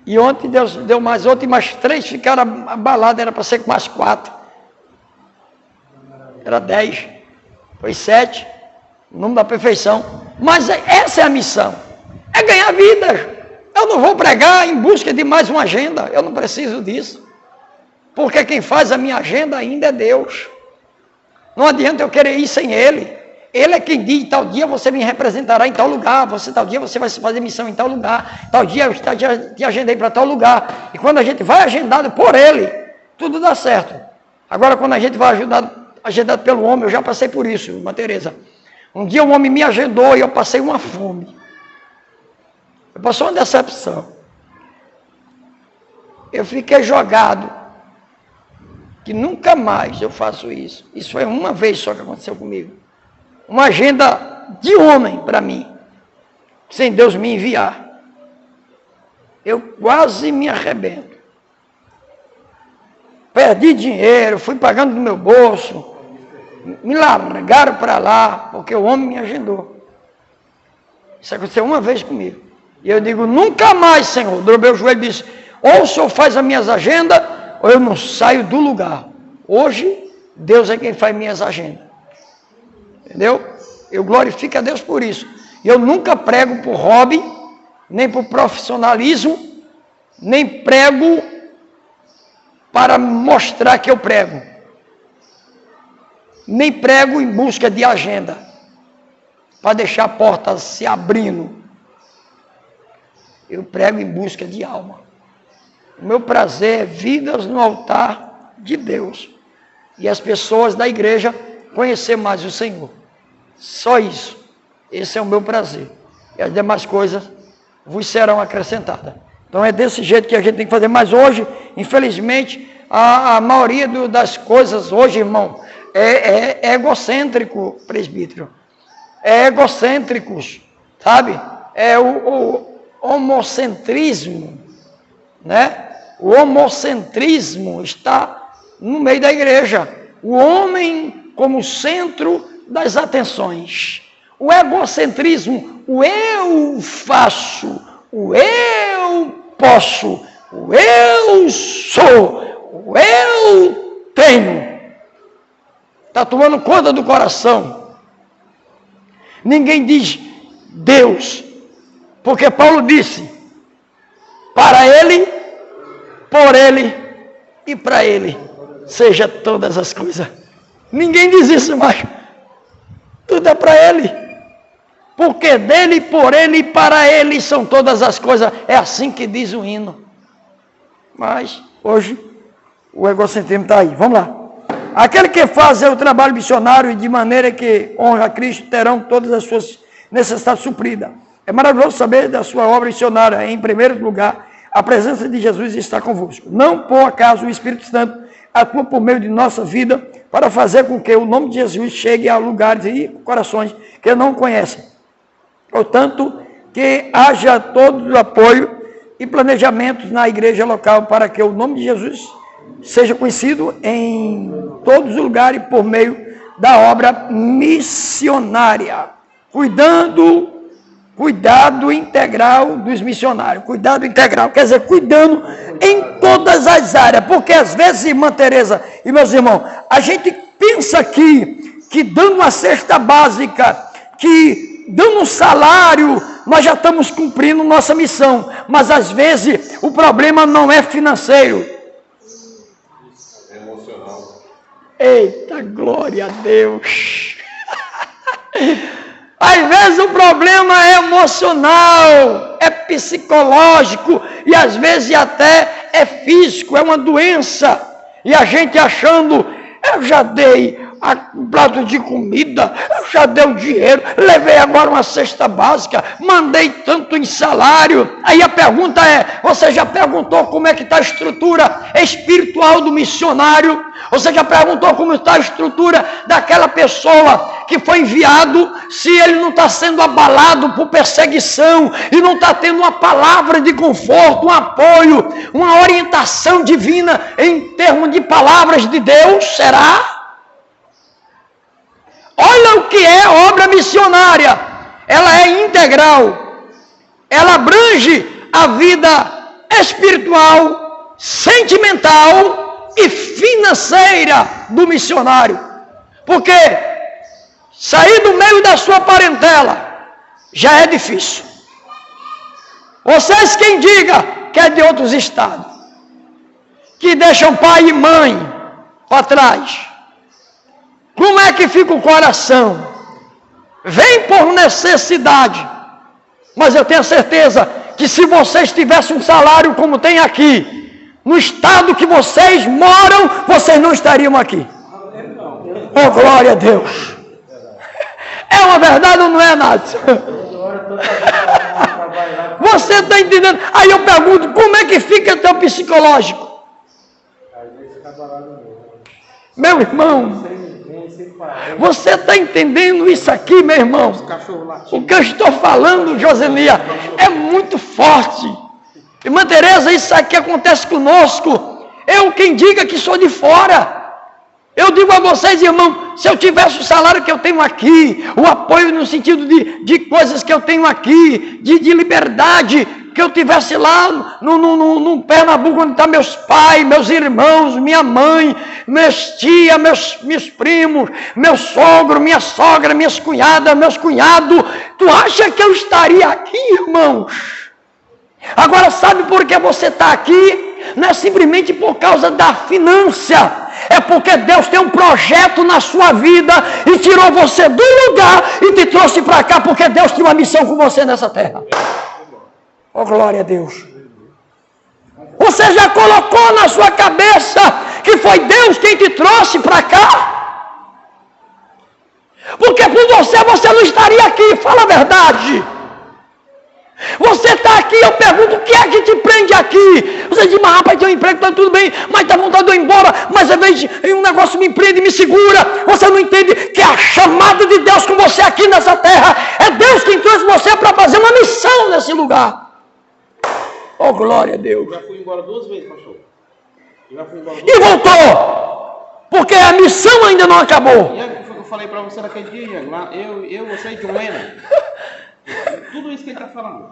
E ontem Deus deu mais outro e mais 3 ficaram abalados, era para ser mais 4. Era 10. Foi 7. o nome da perfeição. Mas essa é a missão, é ganhar vida. Eu não vou pregar em busca de mais uma agenda, eu não preciso disso. Porque quem faz a minha agenda ainda é Deus. Não adianta eu querer ir sem Ele. Ele é quem diz, tal dia você me representará em tal lugar, tal dia você vai fazer missão em tal lugar, tal dia eu te agendei para tal lugar. E quando a gente vai agendado por Ele, tudo dá certo. Agora quando a gente vai agendado pelo homem, eu já passei por isso, irmã Tereza. Um dia o homem me agendou e eu passei uma fome. Eu passei uma decepção. Eu fiquei jogado. Que nunca mais eu faço isso. Isso foi uma vez só que aconteceu comigo. Uma agenda de homem para mim. Sem Deus me enviar. Eu quase me arrebento. Perdi dinheiro, fui pagando do meu bolso. Me largaram para lá, porque o homem me agendou. Isso aconteceu uma vez comigo. E eu digo, nunca mais, Senhor. Dobrei o joelho e disse, ou o Senhor faz as minhas agendas, ou eu não saio do lugar. Hoje, Deus é quem faz minhas agendas. Entendeu? Eu glorifico a Deus por isso. E eu nunca prego por hobby, nem por profissionalismo, nem prego para mostrar que eu prego. Nem prego em busca de agenda, para deixar a porta se abrindo. Eu prego em busca de alma. O meu prazer é vidas no altar de Deus. E as pessoas da igreja conhecer mais o Senhor. Só isso. Esse é o meu prazer. E as demais coisas vos serão acrescentadas. Então é desse jeito que a gente tem que fazer. Mas hoje, infelizmente, a maioria das coisas hoje, irmão, é egocêntrico, presbítero. É egocêntricos, sabe? É o homocentrismo, né? O homocentrismo está no meio da igreja. O homem como centro das atenções. O egocentrismo, o eu faço, o eu posso, o eu sou, o eu tenho. Está tomando conta do coração. Ninguém diz Deus, porque Paulo disse, para Ele, por Ele e para Ele, seja todas as coisas. Ninguém diz isso mais. Tudo é para Ele. Porque dele, por Ele e para Ele são todas as coisas. É assim que diz o hino. Mas, hoje, o egocentrismo está aí. Vamos lá. Aquele que faz o trabalho missionário de maneira que honra a Cristo terão todas as suas necessidades supridas. É maravilhoso saber da sua obra missionária. Em primeiro lugar, a presença de Jesus está convosco. Não por acaso o Espírito Santo atua por meio de nossa vida para fazer com que o nome de Jesus chegue a lugares e corações que não conhecem. Portanto, que haja todo o apoio e planejamentos na igreja local para que o nome de Jesus seja conhecido em todos os lugares por meio da obra missionária. Cuidado integral dos missionários. Cuidado integral, quer dizer, cuidando em todas as áreas. Porque às vezes, irmã Tereza e meus irmãos, a gente pensa que dando uma cesta básica, que dando um salário, nós já estamos cumprindo nossa missão. Mas às vezes o problema não é financeiro. É emocional. Eita, glória a Deus! Às vezes o problema é emocional, é psicológico e às vezes até é físico, é uma doença. E a gente achando, eu já dei um prato de comida, eu já dei o dinheiro, levei agora uma cesta básica, mandei tanto em salário. Aí a pergunta é, você já perguntou como é que está a estrutura espiritual do missionário? Você já perguntou como está a estrutura daquela pessoa que foi enviado, se ele não está sendo abalado por perseguição e não está tendo uma palavra de conforto, um apoio, uma orientação divina em termos de palavras de Deus? Será? Olha o que é obra missionária. Ela é integral. Ela abrange a vida espiritual, sentimental e financeira do missionário. Porque sair do meio da sua parentela já é difícil. Vocês quem diga que é de outros estados, que deixam pai e mãe para trás, como é que fica o coração? Vem por necessidade, mas eu tenho certeza que se vocês tivessem um salário como tem aqui, no estado que vocês moram, vocês não estariam aqui. Oh, glória a Deus! É uma verdade ou não é, Nádio? Você está entendendo? Aí eu pergunto, como é que fica teu psicológico? Meu irmão, você está entendendo isso aqui, meu irmão? O que eu estou falando, Josenia, é muito forte. Irmã Tereza, isso aqui acontece conosco. Eu quem diga que sou de fora. Eu digo a vocês, irmão, se eu tivesse o salário que eu tenho aqui, o apoio no sentido de coisas que eu tenho aqui, de liberdade, que eu tivesse lá no Pernambuco, onde estão meus pais, meus irmãos, minha mãe, meus tia, meus primos, meu sogro, minha sogra, minhas cunhadas, meus cunhados, tu acha que eu estaria aqui, irmãos? Agora sabe por que você está aqui? Não é simplesmente por causa da finança. É porque Deus tem um projeto na sua vida e tirou você do lugar e te trouxe para cá, porque Deus tinha uma missão com você nessa terra. Oh, glória a Deus. Você já colocou na sua cabeça que foi Deus quem te trouxe para cá? Porque por você não estaria aqui, fala a verdade. Você está aqui, eu pergunto, o que é que te prende aqui? Você diz, mas rapaz, tem um emprego, está tudo bem, mas dá vontade de eu ir embora, mas às vezes um negócio me prende, me segura. Você não entende que a chamada de Deus com você aqui nessa terra, é Deus quem trouxe você para fazer uma missão nesse lugar. Oh, glória a Deus. Eu já fui embora 2 vezes, pastor. E voltou, porque a missão ainda não acabou. E eu falei para você naquele dia, eu, você e John Lennon. Tudo isso que ele está falando.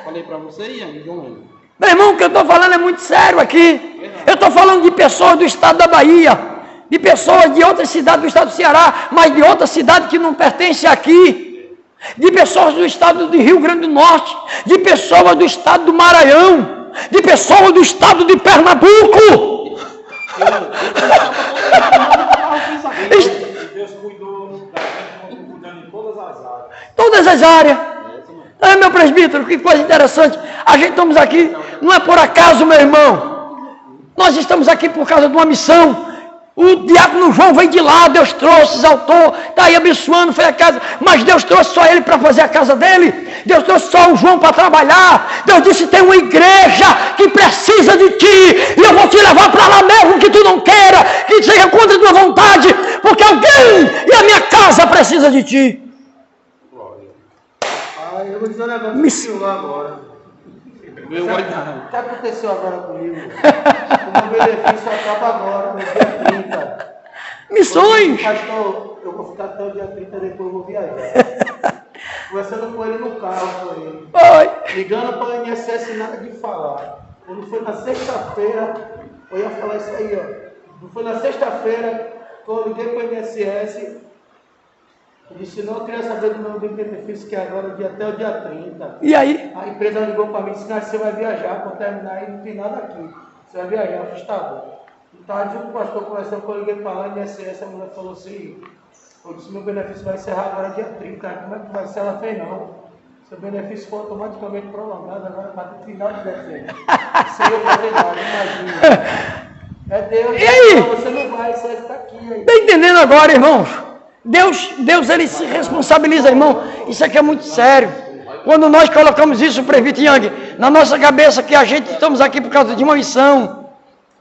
Falei para você e John Lennon. Meu irmão, o que eu estou falando é muito sério aqui. Eu estou falando de pessoas do estado da Bahia, de pessoas de outras cidades do estado do Ceará, mas de outra cidade que não pertence aqui. De pessoas do estado do Rio Grande do Norte, de pessoas do estado do Maranhão, de pessoas do estado de Pernambuco. Deus cuidou da gente, cuidando em todas as áreas. Todas as áreas. Ah, meu presbítero, que coisa interessante. A gente estamos aqui, não é por acaso, meu irmão. Nós estamos aqui por causa de uma missão. O diácono João veio de lá, Deus trouxe, exaltou, está aí abençoando, foi a casa, mas Deus trouxe só ele para fazer a casa dele, Deus trouxe só o João para trabalhar, Deus disse, tem uma igreja que precisa de ti, e eu vou te levar para lá mesmo que tu não queira, que seja contra a tua vontade, porque alguém e a minha casa precisa de ti. Eu vou dizer um negócio agora. O que aconteceu agora comigo? O meu benefício acaba agora, no dia 30. Missões! Pastor, eu vou ficar até o dia 30, depois eu vou viajar. Conversando com ele no carro, com ele. Oi. Ligando para o INSS, nada de falar. Quando foi na sexta-feira, eu ia falar isso aí, ó. Não foi na sexta-feira, quando eu liguei para o INSS, eu disse, não, eu queria saber do meu benefício, que é agora até o dia 30. E aí? A empresa ligou para mim e disse, não, você vai viajar, quando terminar aí não tem nada aqui. Você vai viajar, eu falei, tá bom. Então, junto com o pastor conversando, quando eu liguei para lá, e a mulher falou assim, eu disse, meu benefício vai encerrar agora dia 30. Como é que vai ser? Ela fez, não. Seu benefício foi automaticamente prolongado agora para o final de dezembro. Sem eu fazer nada, imagina. É Deus. E aí? Você não vai, você está aqui. Está entendendo agora, irmãos? Deus, ele se responsabiliza, irmão. Isso aqui é muito sério. Quando nós colocamos isso, presbítero Yang, na nossa cabeça, que a gente estamos aqui por causa de uma missão.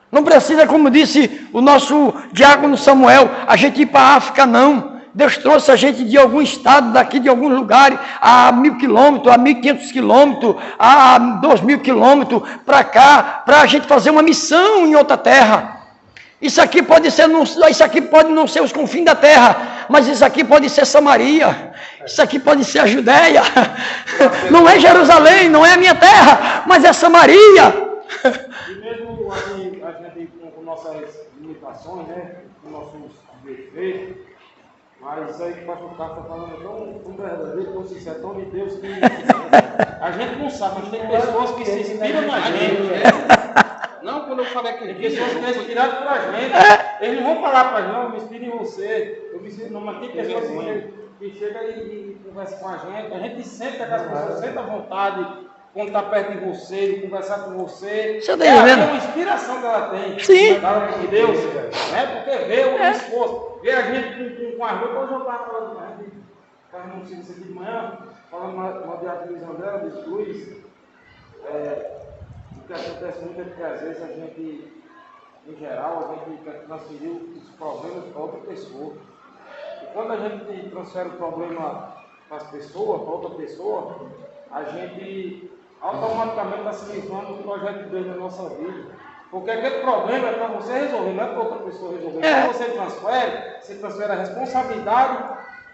Não precisa, como disse o nosso diácono Samuel, a gente ir para a África, não. Deus trouxe a gente de algum estado, daqui de alguns lugares, a 1.000 quilômetros, a 1.500 quilômetros, a 2.000 quilômetros para cá, para a gente fazer uma missão em outra terra. Isso aqui pode não ser os confins da terra, mas isso aqui pode ser Samaria, isso aqui pode ser a Judéia, não é Jerusalém, não é a minha terra, mas é Samaria. E mesmo a gente com nossas limitações, né, com nossos defeitos, Mas isso aí que o pastor Carlos está falando tão verdadeiro, tão sincero, tão de Deus, que a gente não sabe, mas tem pessoas que se inspiram na gente. Não, quando eu falei que tem pessoas que são inspiradas por a gente, eles não vão falar para nós, não, eu me inspiro em você, eu me inspiro, não, mas tem pessoas que chegam e conversam com a gente sente que as pessoas sentem a vontade, quando está perto de você, de conversar com você. Você está É entendendo? uma inspiração que ela tem. Sim. Da palavra de Deus. Né? Porque vê o esforço. Vê a gente com as roupas. Hoje eu estava falando com a gente, estava no serviço aqui de manhã, falando uma diatriz André, dos Cruz. O que acontece muito é que às vezes a gente, em geral, a gente quer transferir os problemas para outra pessoa. E quando a gente transfere o problema para as pessoas, para outra pessoa, a gente automaticamente está se livrando do projeto de Deus na nossa vida. Porque aquele problema é para você resolver, não é para outra pessoa resolver. Quando você transfere a responsabilidade,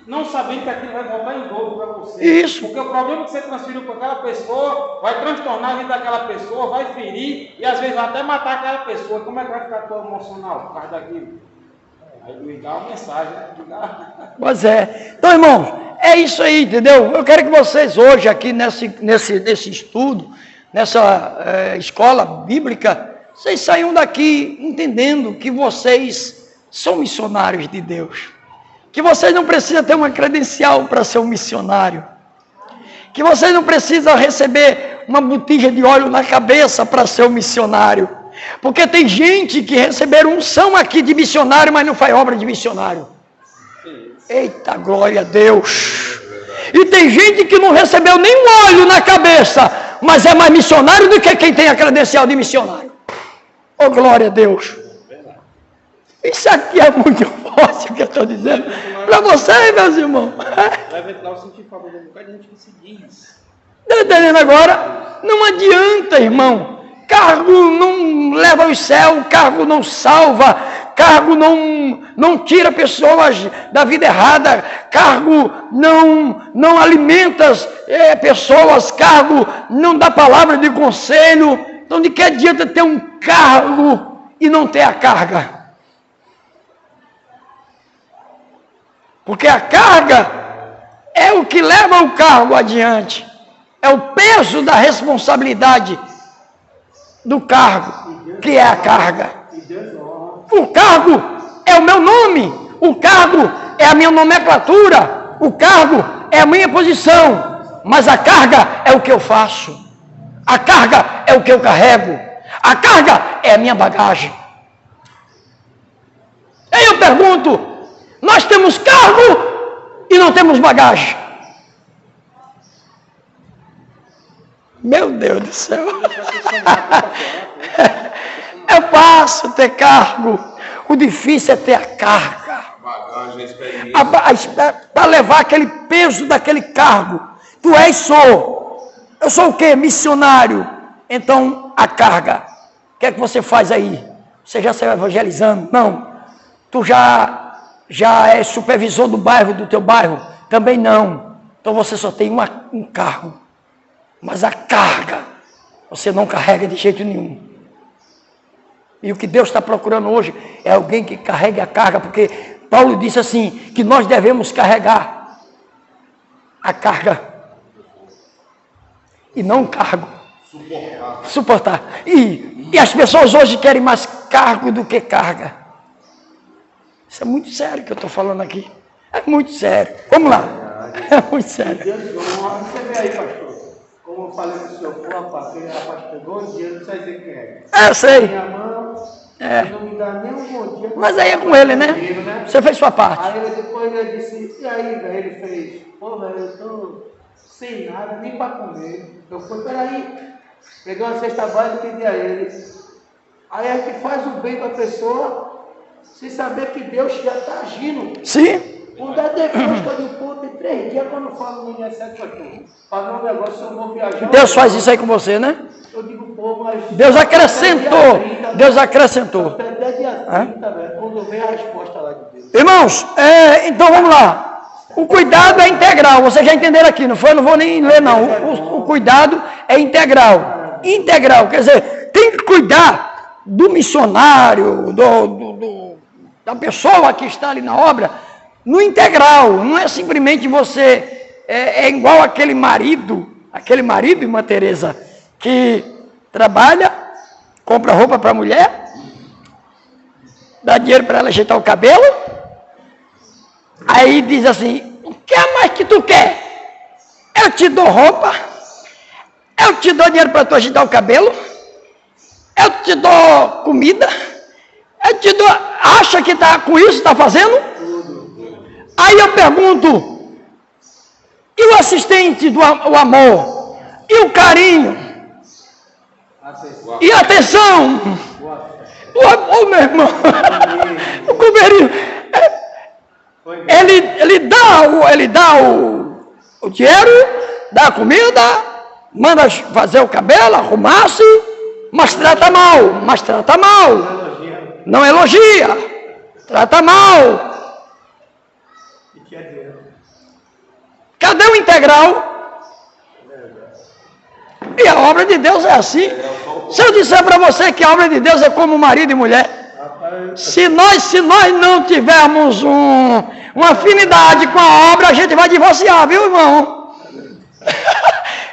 não sabendo que aquilo vai voltar em dobro para você. Isso. Porque o problema que você transferiu para aquela pessoa vai transtornar a vida daquela pessoa, vai ferir e às vezes vai até matar aquela pessoa. Como é que vai ficar tão emocional por causa daquilo? Aí ligar uma mensagem, né? Pois é. Então, irmãos, é isso aí, entendeu? Eu quero que vocês hoje aqui nesse estudo, nessa escola bíblica, vocês saiam daqui entendendo que vocês são missionários de Deus. Que vocês não precisam ter uma credencial para ser um missionário. Que vocês não precisam receber uma botija de óleo na cabeça para ser um missionário. Porque tem gente que receberam unção aqui de missionário, mas não faz obra de missionário. Eita, glória a Deus. E tem gente que não recebeu nenhum óleo na cabeça, mas é mais missionário do que quem tem a credencial de missionário. Oh, glória a Deus. Isso aqui é muito forte o que eu estou dizendo para vocês, meus irmãos. Eu senti falta de um bocado de gente que se diz. Está entendendo agora? Não adianta, irmão. Cargo não leva ao céu, cargo não salva, cargo não tira pessoas da vida errada, cargo não alimenta pessoas, cargo não dá palavra de conselho. Então, de que adianta ter um cargo e não ter a carga? Porque a carga é o que leva o cargo adiante, é o peso da responsabilidade do cargo, que é a carga. O cargo é o meu nome, o cargo é a minha nomenclatura, o cargo é a minha posição, mas a carga é o que eu faço, a carga é o que eu carrego, a carga é a minha bagagem. Aí eu pergunto, nós temos cargo e não temos bagagem. Meu Deus do céu. É fácil ter cargo. O difícil é ter a carga. Bagagem, experiência. Para levar aquele peso daquele cargo. Tu és, sou. Eu sou o quê? Missionário. Então, a carga. O que é que você faz aí? Você já saiu evangelizando? Não. Tu já é supervisor do bairro, do teu bairro? Também não. Então você só tem um cargo. Mas a carga, você não carrega de jeito nenhum. E o que Deus está procurando hoje é alguém que carregue a carga, porque Paulo disse assim, que nós devemos carregar a carga. E não o cargo. Suportar. E as pessoas hoje querem mais cargo do que carga. Isso é muito sério que eu estou falando aqui. É muito sério. Vamos lá. É muito sério. Você vê aí, pastor. Como eu falei com o senhor, aquele rapaz pegou o dinheiro, não sei dizer quem é. Eu sei. Minha mão, não me dá nem um bom dia. Mas aí é com ele, né? Você fez sua parte. Aí depois ele disse, e aí, velho? Ele fez, pô, velho, eu tô sem nada, nem para comer. Eu falei, peraí, peguei uma cesta básica e pedi a ele. Aí a gente faz o bem para a pessoa, sem saber que Deus já está agindo. Sim. Quando é depois que eu digo, pô, tem 3 dias que eu não falo no INSS para tu. Pagar um negócio, eu vou viajar. Deus faz isso aí com você, né? Eu digo, pô, mas... Deus acrescentou. Deus acrescentou. Até dia 30, velho, quando vem a resposta lá de Deus. Irmãos, então vamos lá. O cuidado é integral. Vocês já entenderam aqui, não foi? Eu não vou nem ler, não. O cuidado é integral. Integral, quer dizer, tem que cuidar do missionário, da pessoa que está ali na obra, no integral. Não é simplesmente você, é igual aquele marido, irmã Teresa, que trabalha, compra roupa para a mulher, dá dinheiro para ela ajeitar o cabelo, aí diz assim, o que mais que tu quer? Eu te dou roupa, eu te dou dinheiro para tu ajeitar o cabelo, eu te dou comida, eu te dou... Acha que tá com isso, está fazendo? Aí eu pergunto, e o assistente do amor? E o carinho? E a atenção? O meu irmão, o companheirinho, ele dá o dinheiro, dá a comida, manda fazer o cabelo, arrumar-se, mas trata mal, não elogia, trata mal. Cadê o integral? E a obra de Deus é assim. Se eu disser para você que a obra de Deus é como marido e mulher, se nós não tivermos uma afinidade com a obra, a gente vai divorciar, viu, irmão?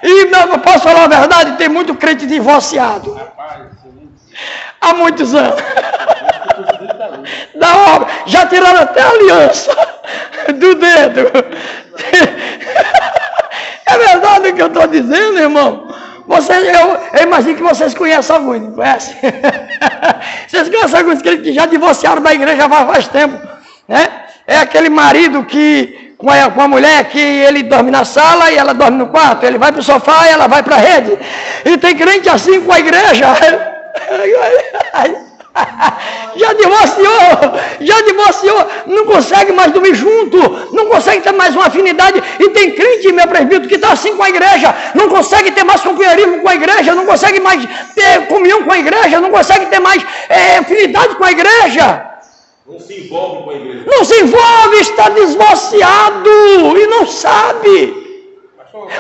E não, posso falar a verdade, tem muito crente divorciado. Há muitos anos. Da obra. Já tiraram até a aliança do dedo. É verdade o que eu estou dizendo, irmão? Eu imagino que vocês conhecem alguns, não conhecem? Vocês conhecem alguns que já divorciaram da igreja faz tempo, né? É aquele marido que, com a mulher, que ele dorme na sala e ela dorme no quarto, ele vai para o sofá e ela vai para a rede. E tem crente assim com a igreja. Já divorciou, não consegue mais dormir junto, não consegue ter mais uma afinidade. E tem crente, meu presbítero, que está assim com a igreja, não consegue ter mais companheirismo com a igreja, não consegue mais ter comunhão com a igreja, não consegue ter mais afinidade com a igreja. Não se envolve com a igreja. Não se envolve, está divorciado e não sabe.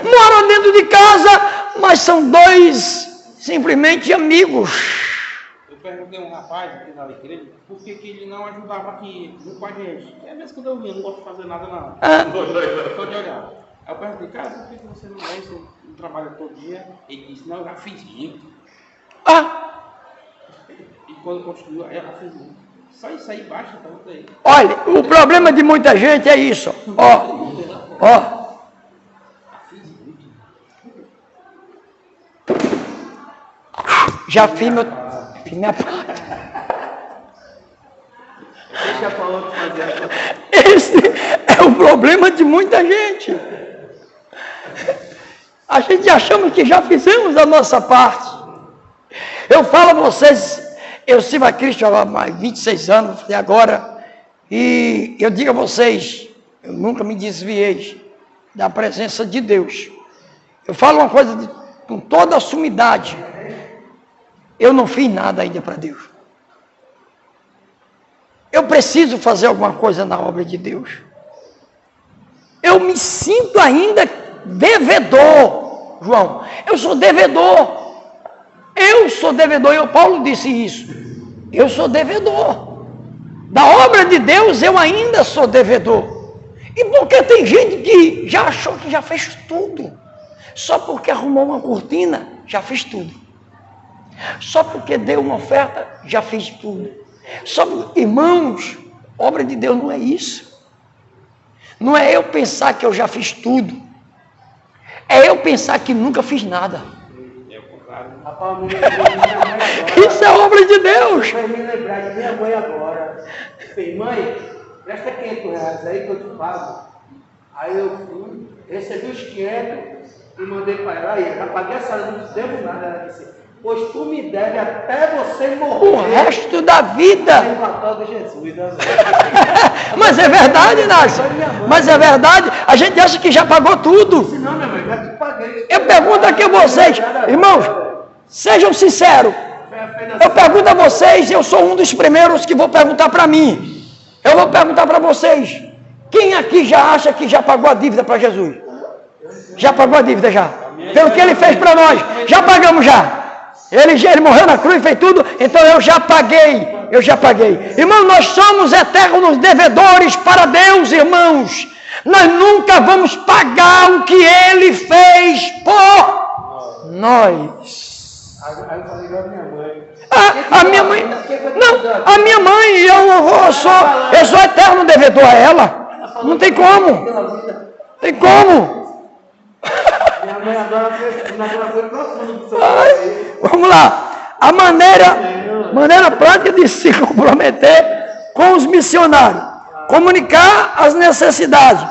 Mora dentro de casa, mas são dois simplesmente amigos. Eu perguntei a um rapaz aqui na igreja por que ele não ajudava aqui com a gente. É mesmo quando eu vim, eu não gosto de fazer nada não. Só de olhar. Aí eu perguntei, cara, por que você não vem, você não trabalha todo dia? Ele disse, não, eu já fiz muito. E quando continua, eu já fiz muito. Só isso aí baixa, tá tudo aí. Olha, o problema de muita gente é isso. Ó. Já fiz minha parte. Esse é o problema de muita gente. A gente achamos que já fizemos a nossa parte. Eu falo a vocês, eu sirvo a Cristo há mais 26 anos, até agora, e eu digo a vocês, eu nunca me desviei da presença de Deus. Eu falo uma coisa com toda a sumidade. Eu não fiz nada ainda para Deus. Eu preciso fazer alguma coisa na obra de Deus. Eu me sinto ainda devedor, João. Eu sou devedor. Paulo disse isso. Eu sou devedor. Da obra de Deus eu ainda sou devedor. E porque tem gente que já achou que já fez tudo. Só porque arrumou uma cortina, já fez tudo. Só porque deu uma oferta, já fez tudo. Irmãos, obra de Deus não é isso. Não é eu pensar que eu já fiz tudo. É eu pensar que nunca fiz nada. Isso é obra de Deus. Vai me lembrar de minha mãe agora. Falei, mãe, presta R$500 aí que eu te pago. Aí eu fui, recebi os 500 e mandei para ela. Aí, já paguei a senhora, não te devo nada. Ela disse, pois tu me deve até você morrer. O resto da vida. Mas é verdade, Nácio. Mas é verdade. A gente acha que já pagou tudo. Não, minha mãe, já te paguei. Eu pergunto aqui a vocês, irmãos, sejam sinceros. Eu pergunto a vocês, eu sou um dos primeiros que vou perguntar para mim. Eu vou perguntar para vocês. Quem aqui já acha que já pagou a dívida para Jesus? Já pagou a dívida já? Pelo que ele fez para nós. Já pagamos já. Ele morreu na cruz, fez tudo, então eu já paguei Eu já paguei. Irmão, nós somos eternos devedores para Deus, irmãos. Nós nunca vamos pagar o que Ele fez por nós. Aí eu falei igual a minha mãe. A minha mãe, não, a minha mãe, eu sou eterno devedor a ela. Não tem como. Tem como. Minha mãe agora foi profunda do seu pai. Vamos lá. A maneira prática de se comprometer com os missionários. Comunicar as necessidades.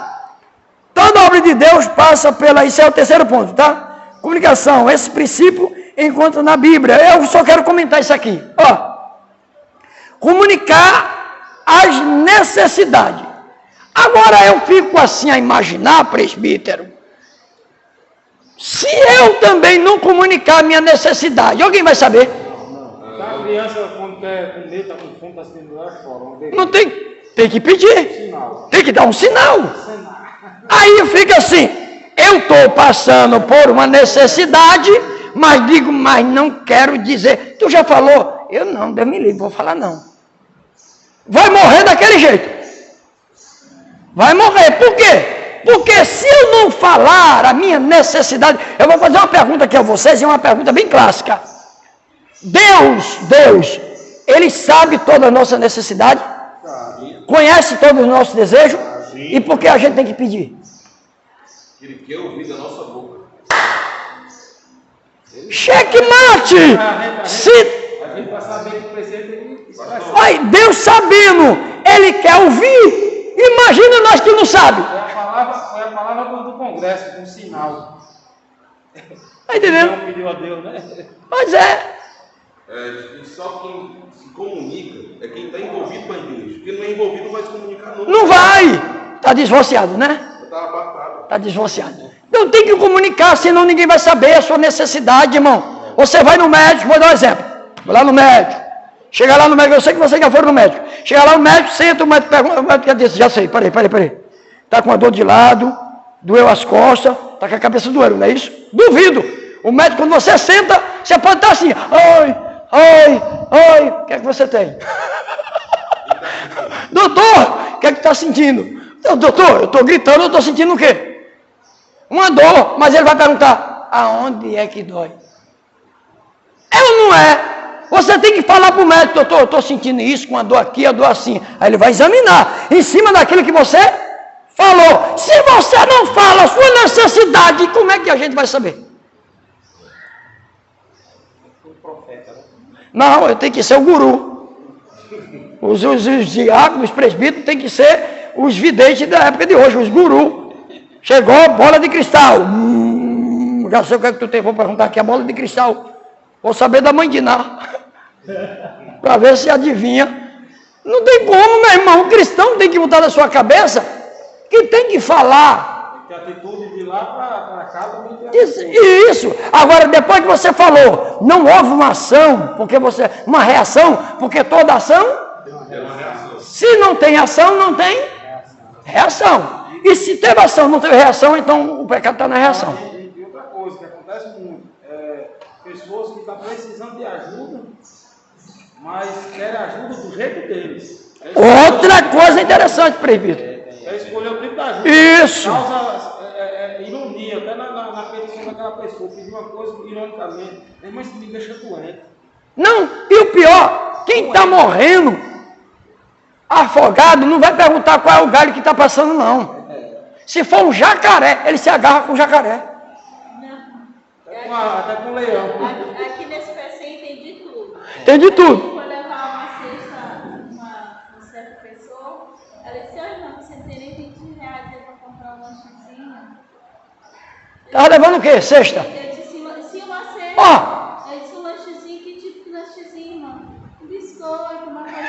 Toda obra de Deus passa pela... Isso é o terceiro ponto, tá? Comunicação. Esse princípio encontra na Bíblia. Eu só quero comentar isso aqui. Ó. Comunicar as necessidades. Agora eu fico assim a imaginar, presbítero, se eu também não comunicar a minha necessidade, alguém vai saber? A criança, quando quer comer, está com fome, está sendo lá fora. Não tem que pedir. Sinal. Tem que dar um sinal. Aí fica assim, eu estou passando por uma necessidade, mas digo, mas não quero dizer. Tu já falou? Eu não, Deus me livre, vou falar não. Vai morrer daquele jeito. Vai morrer. Por quê? Porque se eu não falar a minha necessidade, eu vou fazer uma pergunta aqui a vocês, e é uma pergunta bem clássica. Deus, Ele sabe toda a nossa necessidade? Conhece todos os nossos desejos? E por que a gente tem que pedir? Ele quer ouvir da nossa boca. Checkmate! A gente vai saber que precisa ter expressão. Ai, Deus sabendo, Ele quer ouvir. Imagina nós que não sabe. Foi a palavra do Congresso, com sinal. Tá entendendo? Não pediu a Deus, né? Mas é. E só quem se comunica é quem está envolvido com a igreja. Quem não é envolvido não vai se comunicar nunca. Não vai. Está divorciado, né? Está apartado. Está divorciado. Então tem que comunicar, senão ninguém vai saber a sua necessidade, irmão. Você vai no médico, vou dar um exemplo. Vou lá no médico. Chega lá no médico, eu sei que vocês já foram no médico. Chega lá no médico, senta, o médico pergunta, o médico disse, já sei, peraí. Está com a dor de lado, doeu as costas, está com a cabeça doendo, não é isso? Duvido. O médico, quando você senta, você pode estar assim, ai, o que é que você tem? Doutor, o que é que está sentindo? Doutor, eu estou gritando, eu estou sentindo o quê? Uma dor, mas ele vai perguntar, aonde é que dói? É ou não é? Você tem que falar para o médico, doutor, eu estou sentindo isso, com a dor aqui, a dor assim. Aí ele vai examinar, em cima daquilo que você falou. Se você não fala a sua necessidade, como é que a gente vai saber? Não, eu tenho que ser o guru. Os diáconos, os presbíteros, tem que ser os videntes da época de hoje, os gurus. Chegou a bola de cristal. Já sei o que é que tu tem, vou perguntar aqui, a bola de cristal. Vou saber da mãe de Ná. Para ver se adivinha. Não tem como, meu irmão. O cristão tem que botar na sua cabeça que tem que falar. Que a atitude de lá para cá também tem Isso. Agora, depois que você falou, não houve uma ação, uma reação, porque toda ação, se não tem ação, não tem reação. E se teve ação, não teve reação, então o pecado está na reação. E outra coisa que acontece muito, pessoas que estão precisando de ajuda, mas querem ajuda do jeito deles. Outra coisa interessante, presbítero. É escolher o tipo de ajuda. Isso. Causa ironia, até na petição daquela pessoa, pedir uma coisa ironicamente, mas isso me deixa doente. Não, e o pior, quem está morrendo, afogado, não vai perguntar qual é o galho que está passando, não. Se for um jacaré, ele se agarra com o jacaré. Até com o leão. Aqui nesse PC tem de tudo. Tem de tudo. Foi levar uma cesta, uma certa pessoa, ela disse, olha, não, você tem nem 20 reais aí para comprar um lanchezinho. Estava levando o quê? Cesta? Eu disse, sim, uma cesta. Ó. Eu disse, um lanchezinho, que tipo de lanchezinho, irmão? Um biscoito, uma coisa.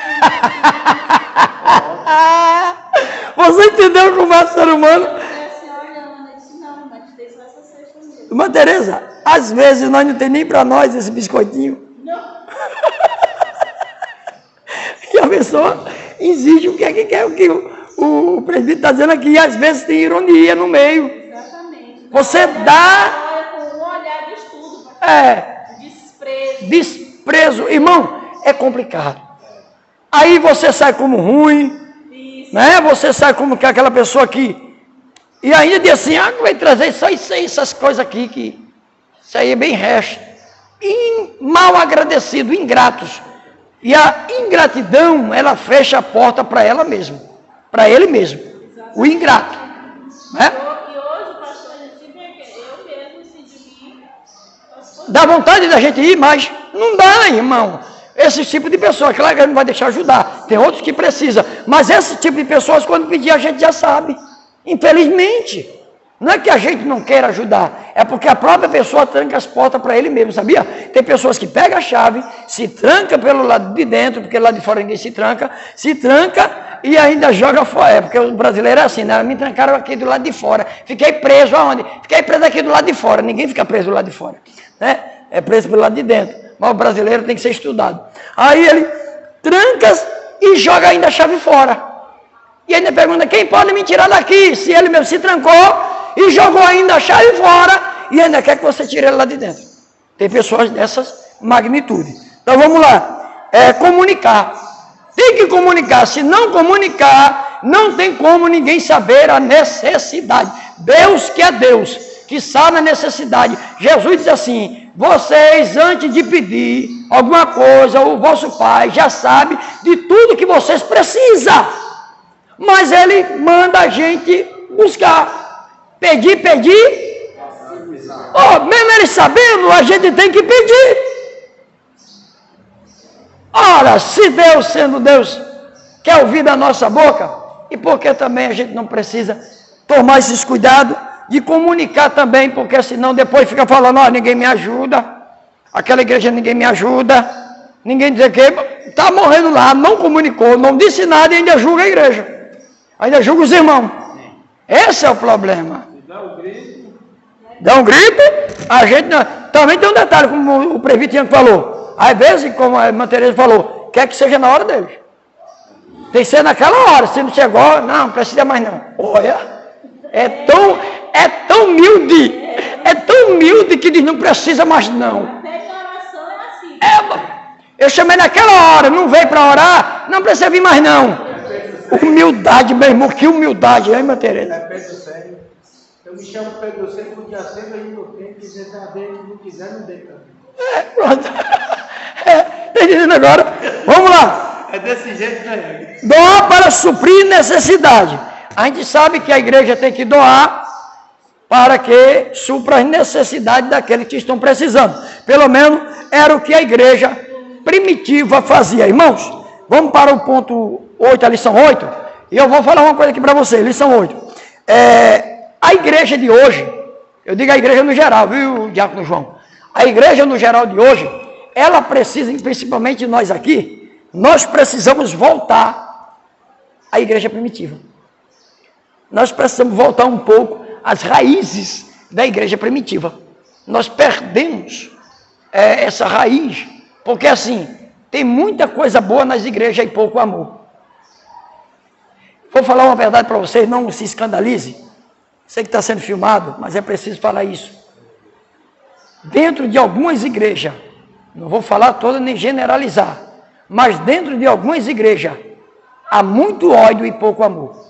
Você entendeu como é ser humano? Eu disse, olha, Ana, eu disse, não, mas tem só essa cesta mesmo. Irmã Tereza, às vezes nós não tem nem para nós esse biscoitinho. Não. E a pessoa exige o que é que quer, o que o presbítero está dizendo aqui, e às vezes tem ironia no meio. Exatamente. Você dá... Olha com um olhar de estudo, desprezo. Desprezo. Irmão, é complicado. Aí você sai como ruim, né? Você sai como que aquela pessoa que... E ainda diz assim, vai trazer só isso aí, essas coisas aqui, que isso aí é bem resto. Mal agradecido, ingratos. E a ingratidão, ela fecha a porta para ela mesma, para ele mesmo, o ingrato. Né? E hoje, pastor, a gente vê que eu mesmo, assim, de mim, Dá vontade da gente ir, mas não dá, irmão. Esse tipo de pessoa, claro que a gente não vai deixar ajudar. Tem outros que precisam. Mas esse tipo de pessoas, quando pedir, a gente já sabe. Infelizmente. Não é que a gente não queira ajudar. É porque a própria pessoa tranca as portas para ele mesmo, sabia? Tem pessoas que pegam a chave, se tranca pelo lado de dentro, porque lá de fora ninguém se tranca e ainda joga fora. É porque o brasileiro é assim, né? Me trancaram aqui do lado de fora. Fiquei preso aonde? Fiquei preso aqui do lado de fora. Ninguém fica preso do lado de fora. Né? É preso pelo lado de dentro. Mas o brasileiro tem que ser estudado. Aí ele tranca e joga ainda a chave fora. E ainda pergunta, quem pode me tirar daqui? Se ele mesmo se trancou e jogou ainda a chave fora e ainda quer que você tire ele lá de dentro. Tem pessoas dessas magnitude. Então vamos lá. Comunicar. Tem que comunicar. Se não comunicar, não tem como ninguém saber a necessidade. Deus que é Deus, que sabe a necessidade. Jesus diz assim, vocês antes de pedir alguma coisa, o vosso Pai já sabe de tudo que vocês precisam. Mas Ele manda a gente buscar. Pedir. Mesmo Ele sabendo, a gente tem que pedir. Ora, se Deus, sendo Deus, quer ouvir da nossa boca, e por que também a gente não precisa tomar esses cuidados de comunicar também, porque senão depois fica falando, ninguém me ajuda, aquela igreja ninguém me ajuda, ninguém diz que está morrendo lá, não comunicou, não disse nada e ainda julga a igreja, ainda julga os irmãos. Esse é o problema. Dá um grito, a gente não... Também tem um detalhe, como o presbiteriano falou, às vezes, como a irmã Tereza falou, quer que seja na hora deles. Tem que ser naquela hora, se não chegou, não precisa mais não. Olha, é tão humilde que diz, não precisa mais não. até que a oração é assim. Eu chamei naquela hora, não veio para orar, não precisa vir mais não. Humildade, meu irmão, que humildade, hein, irmã Tereza? É Pedro Sério. Eu me chamo Pedro Sério porque a sempre aí no tempo, quiser estar dentro, não quiser, não deita. Pronto. Está entendendo agora? Vamos lá. É desse jeito, né? Doar para suprir necessidade. A gente sabe que a igreja tem que doar para que supra as necessidades daqueles que estão precisando. Pelo menos era o que a igreja primitiva fazia. Irmãos, vamos para o ponto 8, a lição 8. E eu vou falar uma coisa aqui para vocês, lição 8. A igreja de hoje, eu digo a igreja no geral, viu, Diácono João? A igreja no geral de hoje, ela precisa, principalmente nós aqui, nós precisamos voltar à igreja primitiva. Nós precisamos voltar um pouco às raízes da igreja primitiva. Nós perdemos essa raiz, porque assim, tem muita coisa boa nas igrejas e pouco amor. Vou falar uma verdade para vocês, não se escandalize. Sei que está sendo filmado, mas é preciso falar isso. Dentro de algumas igrejas, não vou falar todas nem generalizar, mas dentro de algumas igrejas, há muito ódio e pouco amor.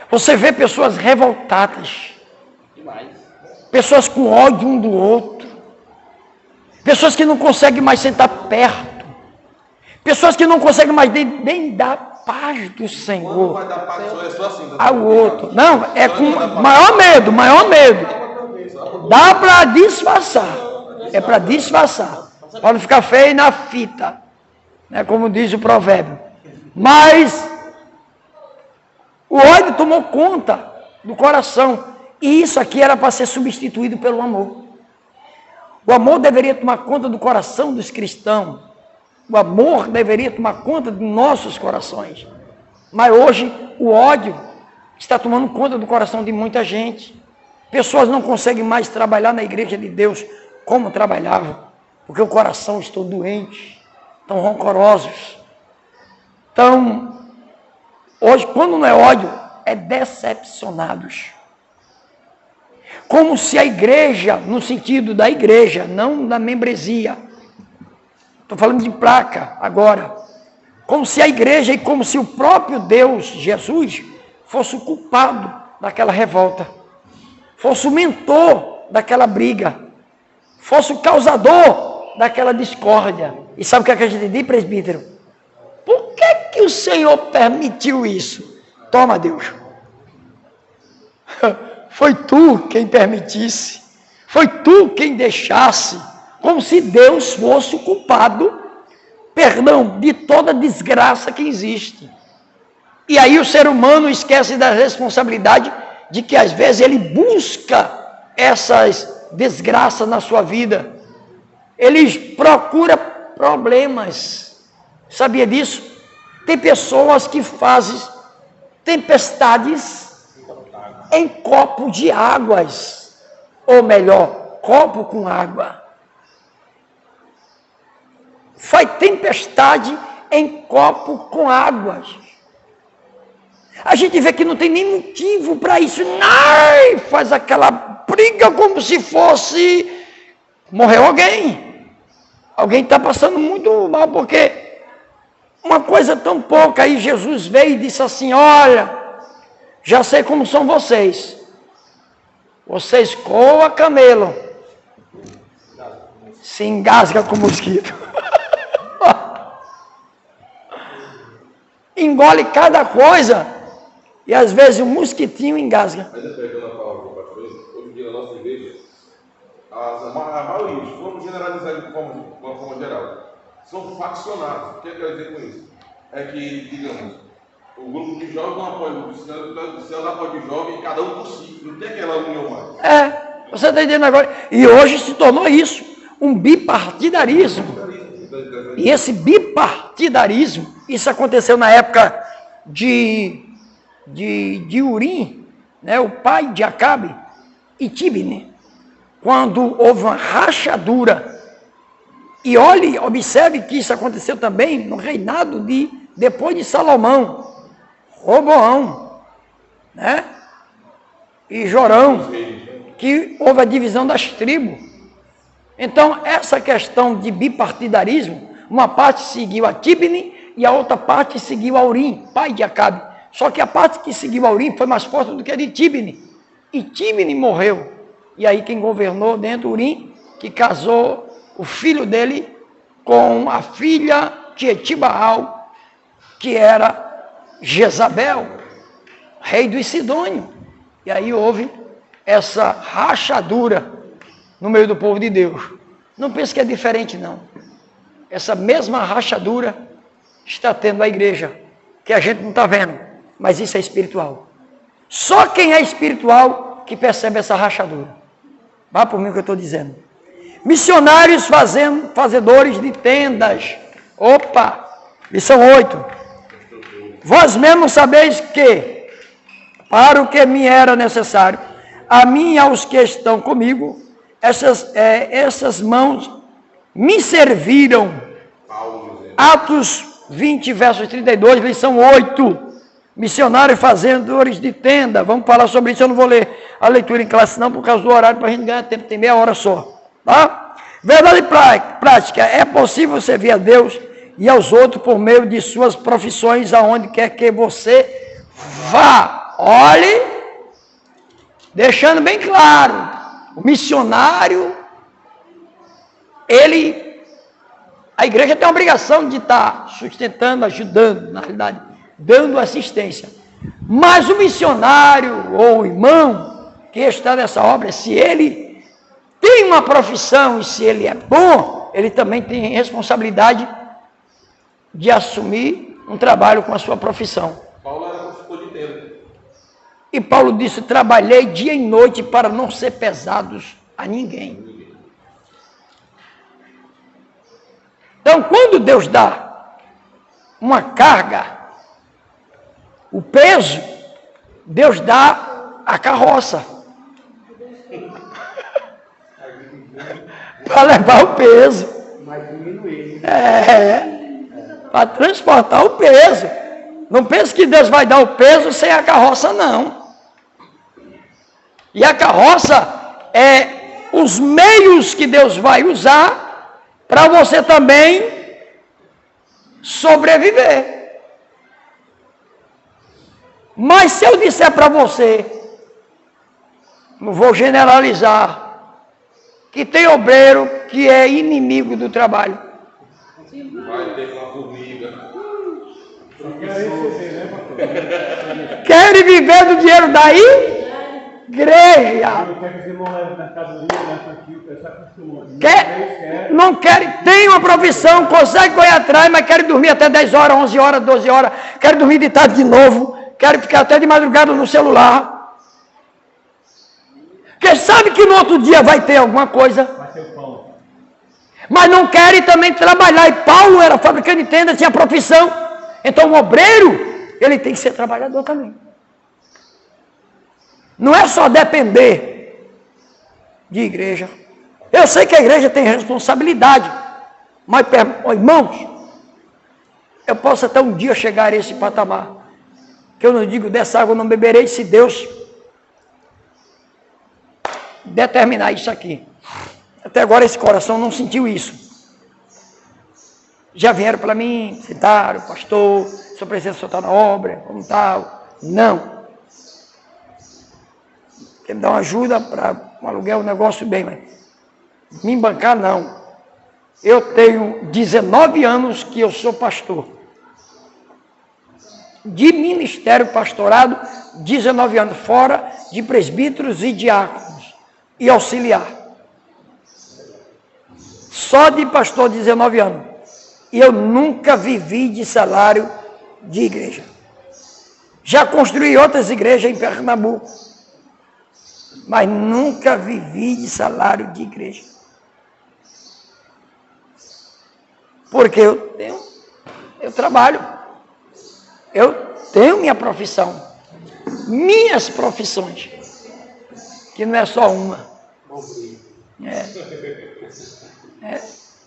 Você vê pessoas revoltadas, pessoas com ódio um do outro, pessoas que não conseguem mais sentar perto, pessoas que não conseguem mais nem dar paz do Senhor Vai dar paz só assim, ao outro. Não, é com maior medo. Dá para disfarçar. É para disfarçar. Para não ficar feio na fita. Né, como diz o provérbio. Mas o ódio tomou conta do coração. E isso aqui era para ser substituído pelo amor. O amor deveria tomar conta do coração dos cristãos. O amor deveria tomar conta de nossos corações. Mas hoje o ódio está tomando conta do coração de muita gente. Pessoas não conseguem mais trabalhar na igreja de Deus como trabalhavam. Porque o coração está doente, estão rancorosos. Então, hoje, quando não é ódio, é decepcionados. Como se a igreja, no sentido da igreja, não da membresia, Estou falando de placa agora. Como se a igreja e como se o próprio Deus, Jesus, fosse o culpado daquela revolta. Fosse o mentor daquela briga. Fosse o causador daquela discórdia. E sabe o que é que a gente diz, presbítero? Por que o Senhor permitiu isso? Toma, Deus. Foi tu quem permitisse. Foi tu quem deixasse. Como se Deus fosse o culpado, de toda desgraça que existe. E aí o ser humano esquece da responsabilidade de que às vezes ele busca essas desgraças na sua vida. Ele procura problemas. Sabia disso? Tem pessoas que fazem tempestades em copo de águas. Ou melhor, copo com água. Faz tempestade em copo com águas. A gente vê que não tem nem motivo para isso. Não, faz aquela briga como se fosse... Morreu alguém. Alguém está passando muito mal, porque uma coisa tão pouca. Aí Jesus veio e disse assim, olha, já sei como são vocês. Vocês coam camelo. Se engasga com mosquito. Engole cada coisa e às vezes um mosquitinho engasga. Ainda pegando a palavra do pastor, hoje em dia na nossa igreja, a maioria, vamos generalizar de uma forma geral, são faccionados. O que eu quero dizer com isso? É que, digamos, o grupo de jovens não apoia o grupo de céu, não apoia o jovem, e cada um por si. Não tem aquela união mais. Você está entendendo agora? E hoje se tornou isso, um bipartidarismo. E esse bipartidarismo, isso aconteceu na época de Urim, né, o pai de Acabe, e Tibni, quando houve uma rachadura. E observe que isso aconteceu também no reinado depois de Salomão, Roboão, né, e Jorão, que houve a divisão das tribos. Então, essa questão de bipartidarismo, uma parte seguiu a Tibni e a outra parte seguiu a Urim, pai de Acabe. Só que a parte que seguiu a Urim foi mais forte do que a de Tibni. E Tibni morreu. E aí quem governou dentro do Urim, que casou o filho dele com a filha de Etibaal, que era Jezabel, rei dos Sidônios. E aí houve essa rachadura no meio do povo de Deus. Não pense que é diferente, não. Essa mesma rachadura está tendo a igreja, que a gente não está vendo, mas isso é espiritual. Só quem é espiritual que percebe essa rachadura. Vá por mim o que eu estou dizendo. Missionários fazedores de tendas. Opa! Lição 8. Vós mesmos sabeis que, para o que me era necessário, a mim e aos que estão comigo, essas mãos me serviram. Atos 20, versos 32, lição 8. Missionários fazedores de tenda. Vamos falar sobre isso, eu não vou ler a leitura em classe não, por causa do horário, para a gente ganhar tempo, tem meia hora só. Tá? Verdade prática, é possível servir a Deus e aos outros por meio de suas profissões, aonde quer que você vá. Olhe, deixando bem claro, o missionário, a igreja tem a obrigação de estar sustentando, ajudando, na realidade, dando assistência. Mas o missionário ou o irmão que está nessa obra, se ele tem uma profissão e se ele é bom, ele também tem responsabilidade de assumir um trabalho com a sua profissão. Paulo era consultor de tenda. E Paulo disse, trabalhei dia e noite para não ser pesados a ninguém. Então, quando Deus dá uma carga, o peso, Deus dá a carroça. Para levar o peso. Para transportar o peso. Não pense que Deus vai dar o peso sem a carroça, não. E a carroça é os meios que Deus vai usar para você também sobreviver. Mas se eu disser para você, não vou generalizar, que tem obreiro que é inimigo do trabalho. Vai ter uma formiga. Querem viver do dinheiro da igreja. Não querem, tem uma profissão, consegue correr atrás, mas querem dormir até 10 horas, 11 horas, 12 horas, querem dormir de tarde de novo, querem ficar até de madrugada no celular. Porque sabe que no outro dia vai ter alguma coisa. Vai ter o pão. Mas não querem também trabalhar. E Paulo era fabricante de tenda, tinha profissão. Então o obreiro, ele tem que ser trabalhador também. Não é só depender de igreja. Eu sei que a igreja tem responsabilidade. Mas, irmãos, eu posso até um dia chegar a esse patamar. Que eu não digo, dessa água eu não beberei, se Deus determinar isso aqui. Até agora esse coração não sentiu isso. Já vieram para mim, citaram, pastor, o senhor precisa soltar na obra, como tal. Não. Quer me dar uma ajuda para um aluguel, um negócio bem, mas me bancar não. Eu tenho 19 anos que eu sou pastor. De ministério pastorado, 19 anos, fora de presbíteros e diáconos. E auxiliar. Só de pastor 19 anos. E eu nunca vivi de salário de igreja. Já construí outras igrejas em Pernambuco. Mas nunca vivi de salário de igreja. Porque eu trabalho. Eu tenho minha profissão. Minhas profissões. Que não é só uma.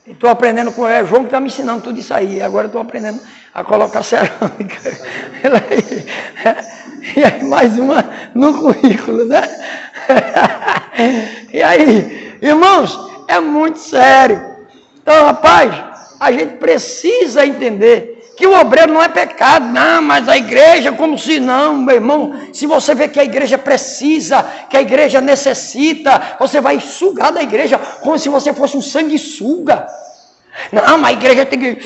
Estou aprendendo com o João que está me ensinando tudo isso aí. Agora estou aprendendo a colocar cerâmica. E aí mais uma no currículo, né? E aí, irmãos, é muito sério. Então, rapaz, a gente precisa entender que o obreiro não é pecado, não, mas a igreja, como se não, meu irmão, se você vê que a igreja precisa, que a igreja necessita, você vai sugar da igreja como se você fosse um sanguessuga. Não, mas a igreja tem que,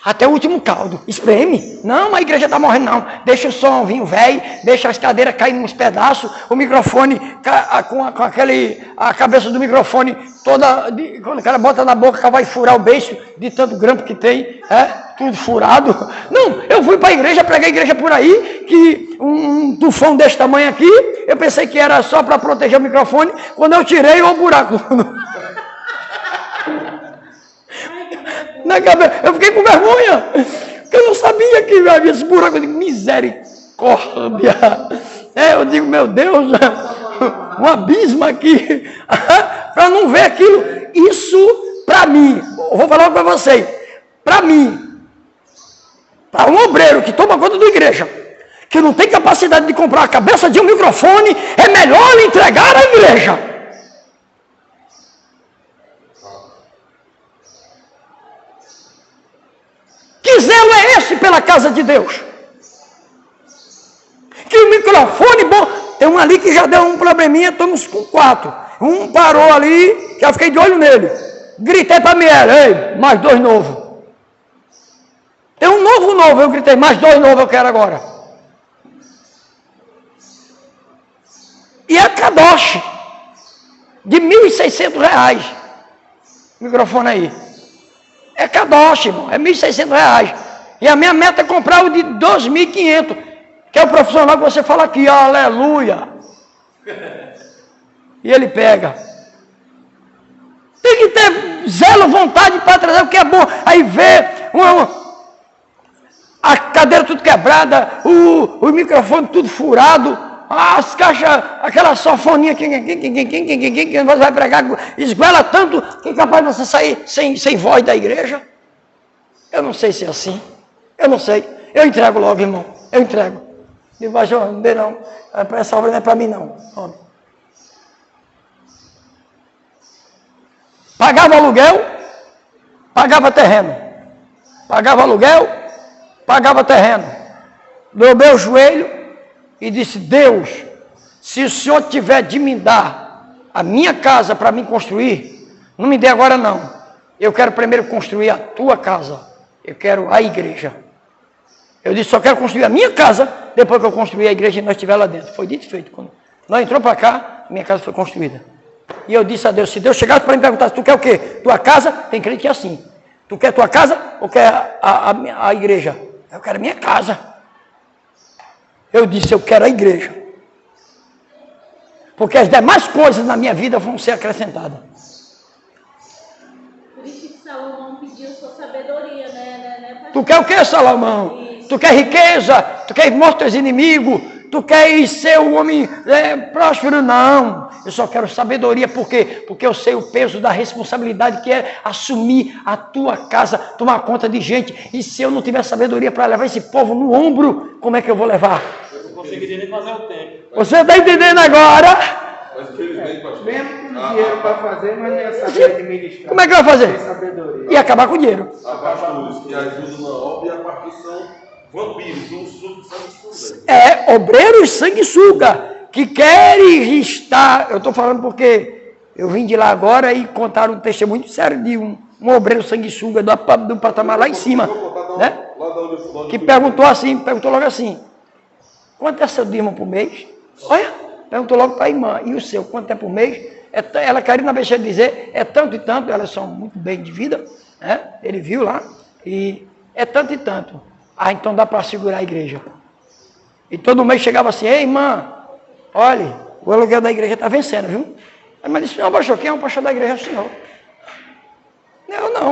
até o último caldo, espreme. Não, a igreja está morrendo, não. Deixa o som vir velho, deixa as cadeiras cair nos pedaços, o microfone, com a cabeça do microfone toda, quando o cara bota na boca, ela vai furar o beiço de tanto grampo que tem, tudo furado. Não, eu fui para a igreja, preguei a igreja por aí, que um tufão desse tamanho aqui, eu pensei que era só para proteger o microfone, quando eu tirei, o buraco. Na cabeça, eu fiquei com vergonha, porque eu não sabia que havia esse buraco. Eu digo, misericórdia. Eu digo, meu Deus, um abismo aqui, para não ver aquilo. Isso, para mim, eu vou falar para vocês, para mim, para um obreiro que toma conta da igreja, que não tem capacidade de comprar a cabeça de um microfone, é melhor entregar à igreja. Que zelo é esse pela casa de Deus? Que o microfone bom. Tem um ali que já deu um probleminha, estamos com 4. Um parou ali, já fiquei de olho nele. Gritei para Miela, ei, mais 2 novos. Tem um novo, eu gritei, mais 2 novos eu quero agora. E a Kadosh, de R$1.600. Microfone aí. É Kadosh, irmão, é R$1.600. E a minha meta é comprar o de 2.500, que é o profissional que você fala aqui, aleluia. E ele pega. Tem que ter zelo, vontade para trazer o que é bom. Aí vê a cadeira tudo quebrada, o microfone tudo furado, as caixas, aquela sofoninha que você vai pregar, esguela tanto que é capaz de você sair sem voz da igreja. Eu não sei se é assim. Eu não sei. Eu entrego logo, irmão. Eu entrego. Digo, mas não dê não. Essa obra não é para mim, não. Pagava aluguel, pagava terreno. pagava aluguel, pagava terreno. Dobrei o joelho e disse, Deus, se o Senhor tiver de me dar a minha casa para me construir, não me dê agora não. Eu quero primeiro construir a tua casa. Eu quero a igreja. Eu disse, só quero construir a minha casa, depois que eu construir a igreja e nós estiver lá dentro. Foi dito e feito. Quando nós entramos para cá, minha casa foi construída. E eu disse a Deus, se Deus chegasse para me perguntar, tu quer o quê? Tua casa? Tem crente que é assim. Tu quer tua casa ou quer a igreja? Eu quero a minha casa. Eu disse, eu quero a igreja. Porque as demais coisas na minha vida vão ser acrescentadas. Por isso que Salomão pediu sua sabedoria, né? Tu quer o que, Salomão? Isso. Tu quer riqueza? Tu quer morrer teus inimigos? Tu quer ser um homem próspero? Não. Eu só quero sabedoria. Por quê? Porque eu sei o peso da responsabilidade que é assumir a tua casa, tomar conta de gente. E se eu não tiver sabedoria para levar esse povo no ombro, como é que eu vou levar? Eu não conseguiria nem fazer o tempo. Você está entendendo agora? Mas infelizmente, pastor. Mesmo com dinheiro para fazer, mas não ia saber administrar. Como é que vai fazer? Sem sabedoria. E acabar com o dinheiro. Há pastores que ajudam na obra e a parte são vampiros, são sanguessugas. Obreiros sanguessuga, que querem estar... Eu estou falando porque eu vim de lá agora e contaram um testemunho sério de um obreiro sanguessuga do patamar lá em cima, né? Que perguntou logo assim, quanto é seu dízimo por mês? Olha, perguntou logo para a irmã, e o seu, quanto é por mês? Ela queria na besteira dizer, é tanto e tanto, elas são muito bem de vida, né? Ele viu lá, e é tanto e tanto. Ah, então dá para segurar a igreja. E todo mês chegava assim, ei irmã, olha, o aluguel da igreja está vencendo, viu? A irmã disse, não, pastor, quem é o pastor da igreja? É o senhor.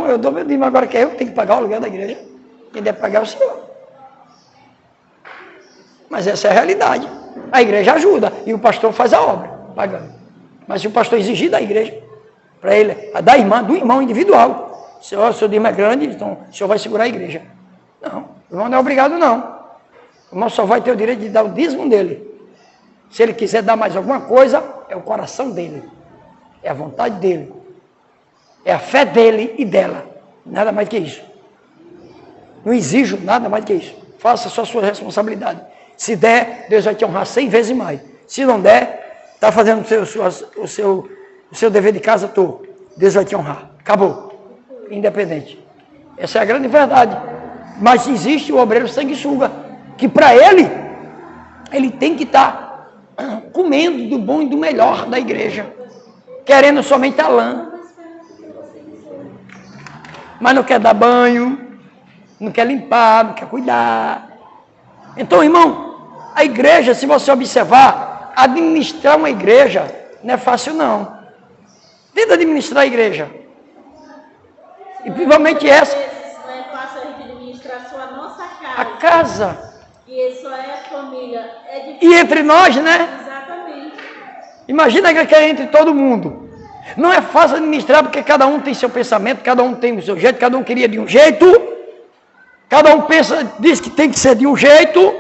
Eu dou meu dízimo agora, que eu tenho que pagar o aluguel da igreja. Quem deve pagar é o senhor. Mas essa é a realidade. A igreja ajuda e o pastor faz a obra, pagando. Mas se o pastor exigir da igreja, para ele, do irmão individual, seu dízimo é grande, então o senhor vai segurar a igreja. Não, o irmão não é obrigado não. O irmão só vai ter o direito de dar o dízimo dele. Se ele quiser dar mais alguma coisa, é o coração dele. É a vontade dele. É a fé dele e dela. Nada mais que isso. Não exijo nada mais que isso. Faça só a sua responsabilidade. Se der, Deus vai te honrar 100 vezes mais. Se não der, está fazendo o seu dever de casa, Deus vai te honrar. Acabou. Independente. Essa é a grande verdade. Mas existe o obreiro sanguessuga, que para ele tem que estar comendo do bom e do melhor da igreja, querendo somente a lã. Mas não quer dar banho, não quer limpar, não quer cuidar. Então, irmão, a igreja, se você observar, administrar uma igreja não é fácil não. Tenta administrar a igreja. E principalmente essa. Não é fácil a gente administrar só a nossa casa. A casa. E só é a família. É difícil. E entre nós, né? Exatamente. Imagina que é entre todo mundo. Não é fácil administrar porque cada um tem seu pensamento, cada um tem o seu jeito, cada um queria de um jeito. Cada um diz que tem que ser de um jeito.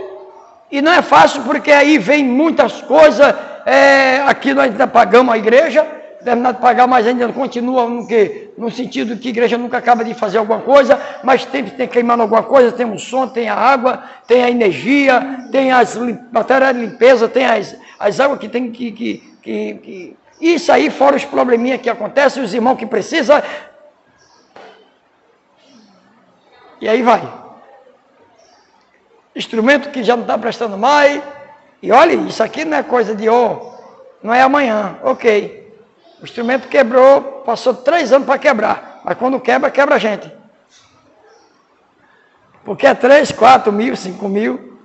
E não é fácil porque aí vem muitas coisas. Aqui nós ainda pagamos a igreja. Terminado de pagar, mas ainda continua no sentido que a igreja nunca acaba de fazer alguma coisa, mas sempre tem queimando alguma coisa, tem o som, tem a água, tem a energia, tem as matérias de limpeza, tem as águas que tem que... Isso aí, fora os probleminhas que acontecem, os irmãos que precisam. E aí vai. Instrumento que já não está prestando mais. E olha, isso aqui não é coisa de não é amanhã, ok. O instrumento quebrou, passou 3 anos para quebrar. Mas quando quebra, quebra a gente. Porque é 3, 4 mil, 5 mil.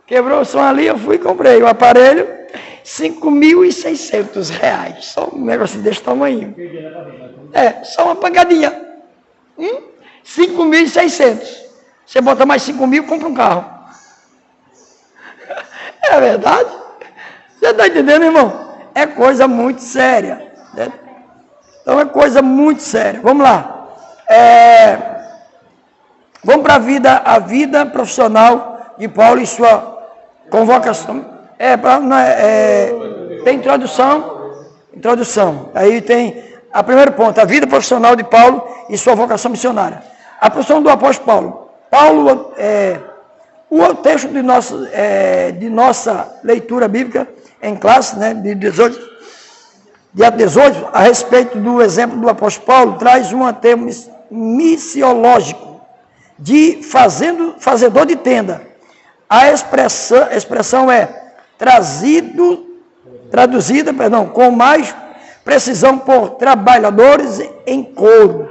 Quebrou o som ali, eu fui e comprei o aparelho. R$5.600. Só um negócio desse tamanho. Só uma pancadinha. 5.600. Você bota mais 5 mil, compra um carro. É verdade? Você está entendendo, irmão? É coisa muito séria. Né? Então é coisa muito séria. Vamos lá. Vamos para a vida profissional de Paulo e sua convocação. Tem introdução. Aí tem a primeiro ponto, a vida profissional de Paulo e sua vocação missionária. a profissão do apóstolo Paulo. Paulo, o texto de nossa leitura bíblica em classe, né, de 18, dia 18, a respeito do exemplo do apóstolo Paulo, traz um termo missiológico de fazedor de tenda. A expressão é traduzida com mais precisão por trabalhadores em couro,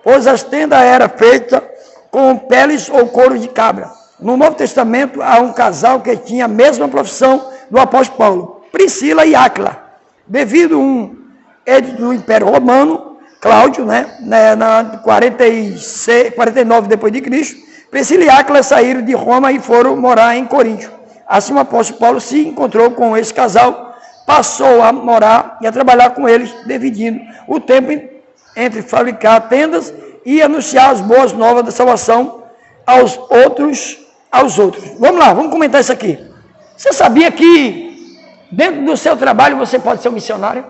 pois as tendas eram feitas com peles ou couro de cabra. No Novo Testamento há um casal que tinha a mesma profissão do apóstolo Paulo, Priscila e Áquila. Devido a um edito do Império Romano, Cláudio, na 49 depois de Cristo, Priscila e Áquila saíram de Roma e foram morar em Corinto. Assim o apóstolo Paulo se encontrou com esse casal, passou a morar e a trabalhar com eles, dividindo o tempo entre fabricar tendas e anunciar as boas novas da salvação aos outros. Vamos lá, vamos comentar isso aqui. Você sabia que dentro do seu trabalho você pode ser um missionário?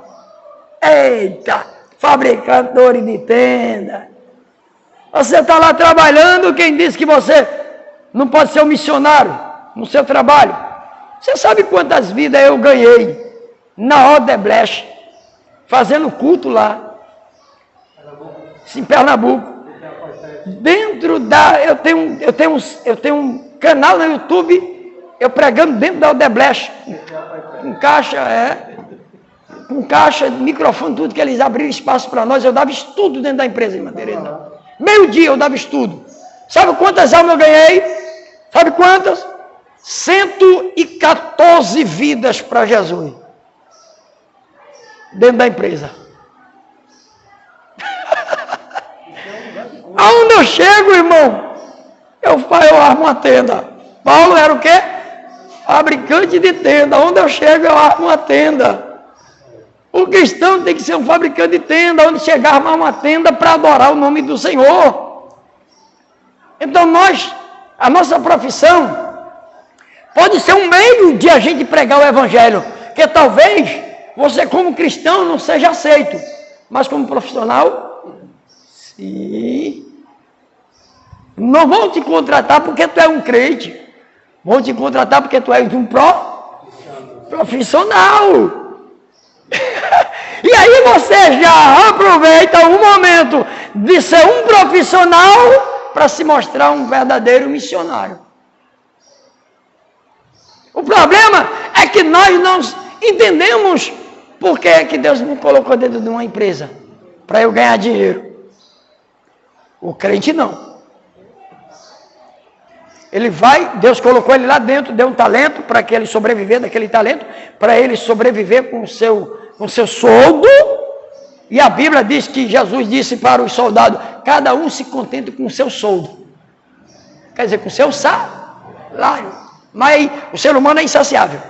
Eita, fabricador de tenda. Você está lá trabalhando, quem disse que você não pode ser um missionário no seu trabalho? Você sabe quantas vidas eu ganhei na Odebrecht, fazendo culto lá, em Pernambuco. Dentro da... Eu tenho um canal no YouTube, eu pregando dentro da Odebrecht, com caixa, microfone, tudo que eles abriram espaço para nós. Eu dava estudo dentro da empresa, irmã Tereza. Meio-dia eu dava estudo. Sabe quantas almas eu ganhei? Sabe quantas? 114 vidas para Jesus. Dentro da empresa. Aonde eu chego, irmão, eu armo uma tenda. Paulo era o quê? Fabricante de tenda. Onde eu chego, eu armo uma tenda. O cristão tem que ser um fabricante de tenda. Onde chegar, armar uma tenda para adorar o nome do Senhor. Então a nossa profissão pode ser um meio de a gente pregar o evangelho. Que talvez você como cristão não seja aceito. Mas como profissional, sim. Não vão te contratar porque tu é um crente. Vão te contratar porque tu és um profissional. E aí você já aproveita o momento de ser um profissional para se mostrar um verdadeiro missionário. O problema é que nós não entendemos por que é que Deus me colocou dentro de uma empresa para eu ganhar dinheiro. O crente não. Deus colocou ele lá dentro, deu um talento para que ele sobreviver daquele talento, para ele sobreviver com o seu soldo. E a Bíblia diz que Jesus disse para os soldados, cada um se contente com o seu soldo. Quer dizer, com o seu salário. Mas o ser humano é insaciável.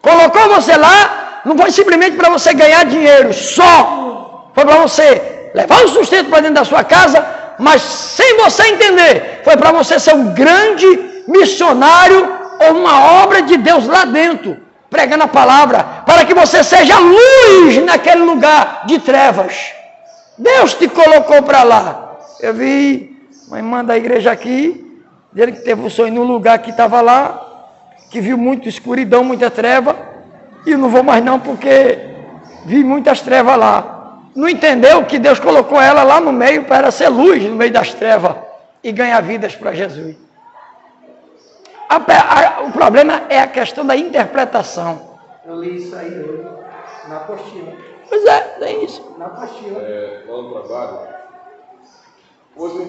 Colocou você lá, não foi simplesmente para você ganhar dinheiro só. Foi para você levar o sustento para dentro da sua casa, mas sem você entender, foi para você ser um grande missionário ou uma obra de Deus lá dentro, pregando a palavra, para que você seja luz naquele lugar de trevas. Deus te colocou para lá. Eu vi uma irmã da igreja aqui, dele que teve um sonho num lugar que estava lá, que viu muita escuridão, muita treva, e não vou mais não, porque vi muitas trevas lá. Não entendeu que Deus colocou ela lá no meio para ela ser luz no meio das trevas e ganhar vidas para Jesus. O problema é a questão da interpretação. Eu li isso aí hoje, na apostila. Pois é isso. Na apostila. Lá no trabalho, hoje eu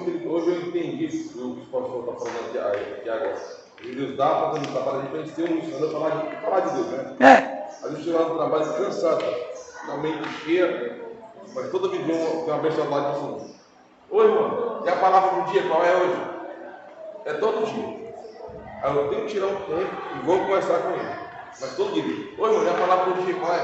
entendi o que o pastor está falando aqui agora. Deus dá para o trabalho para a gente ter um missionário, falar de Deus, né? A gente chega lá no trabalho cansado, na mente cheia, mas toda vida tem uma bênção lá de fundo. Oi, irmão, e a palavra do dia qual é hoje? É todo dia. Aí eu tenho que tirar um tempo e vou conversar com ele. Mas todo dia. Oi, irmão, e a palavra do dia qual é?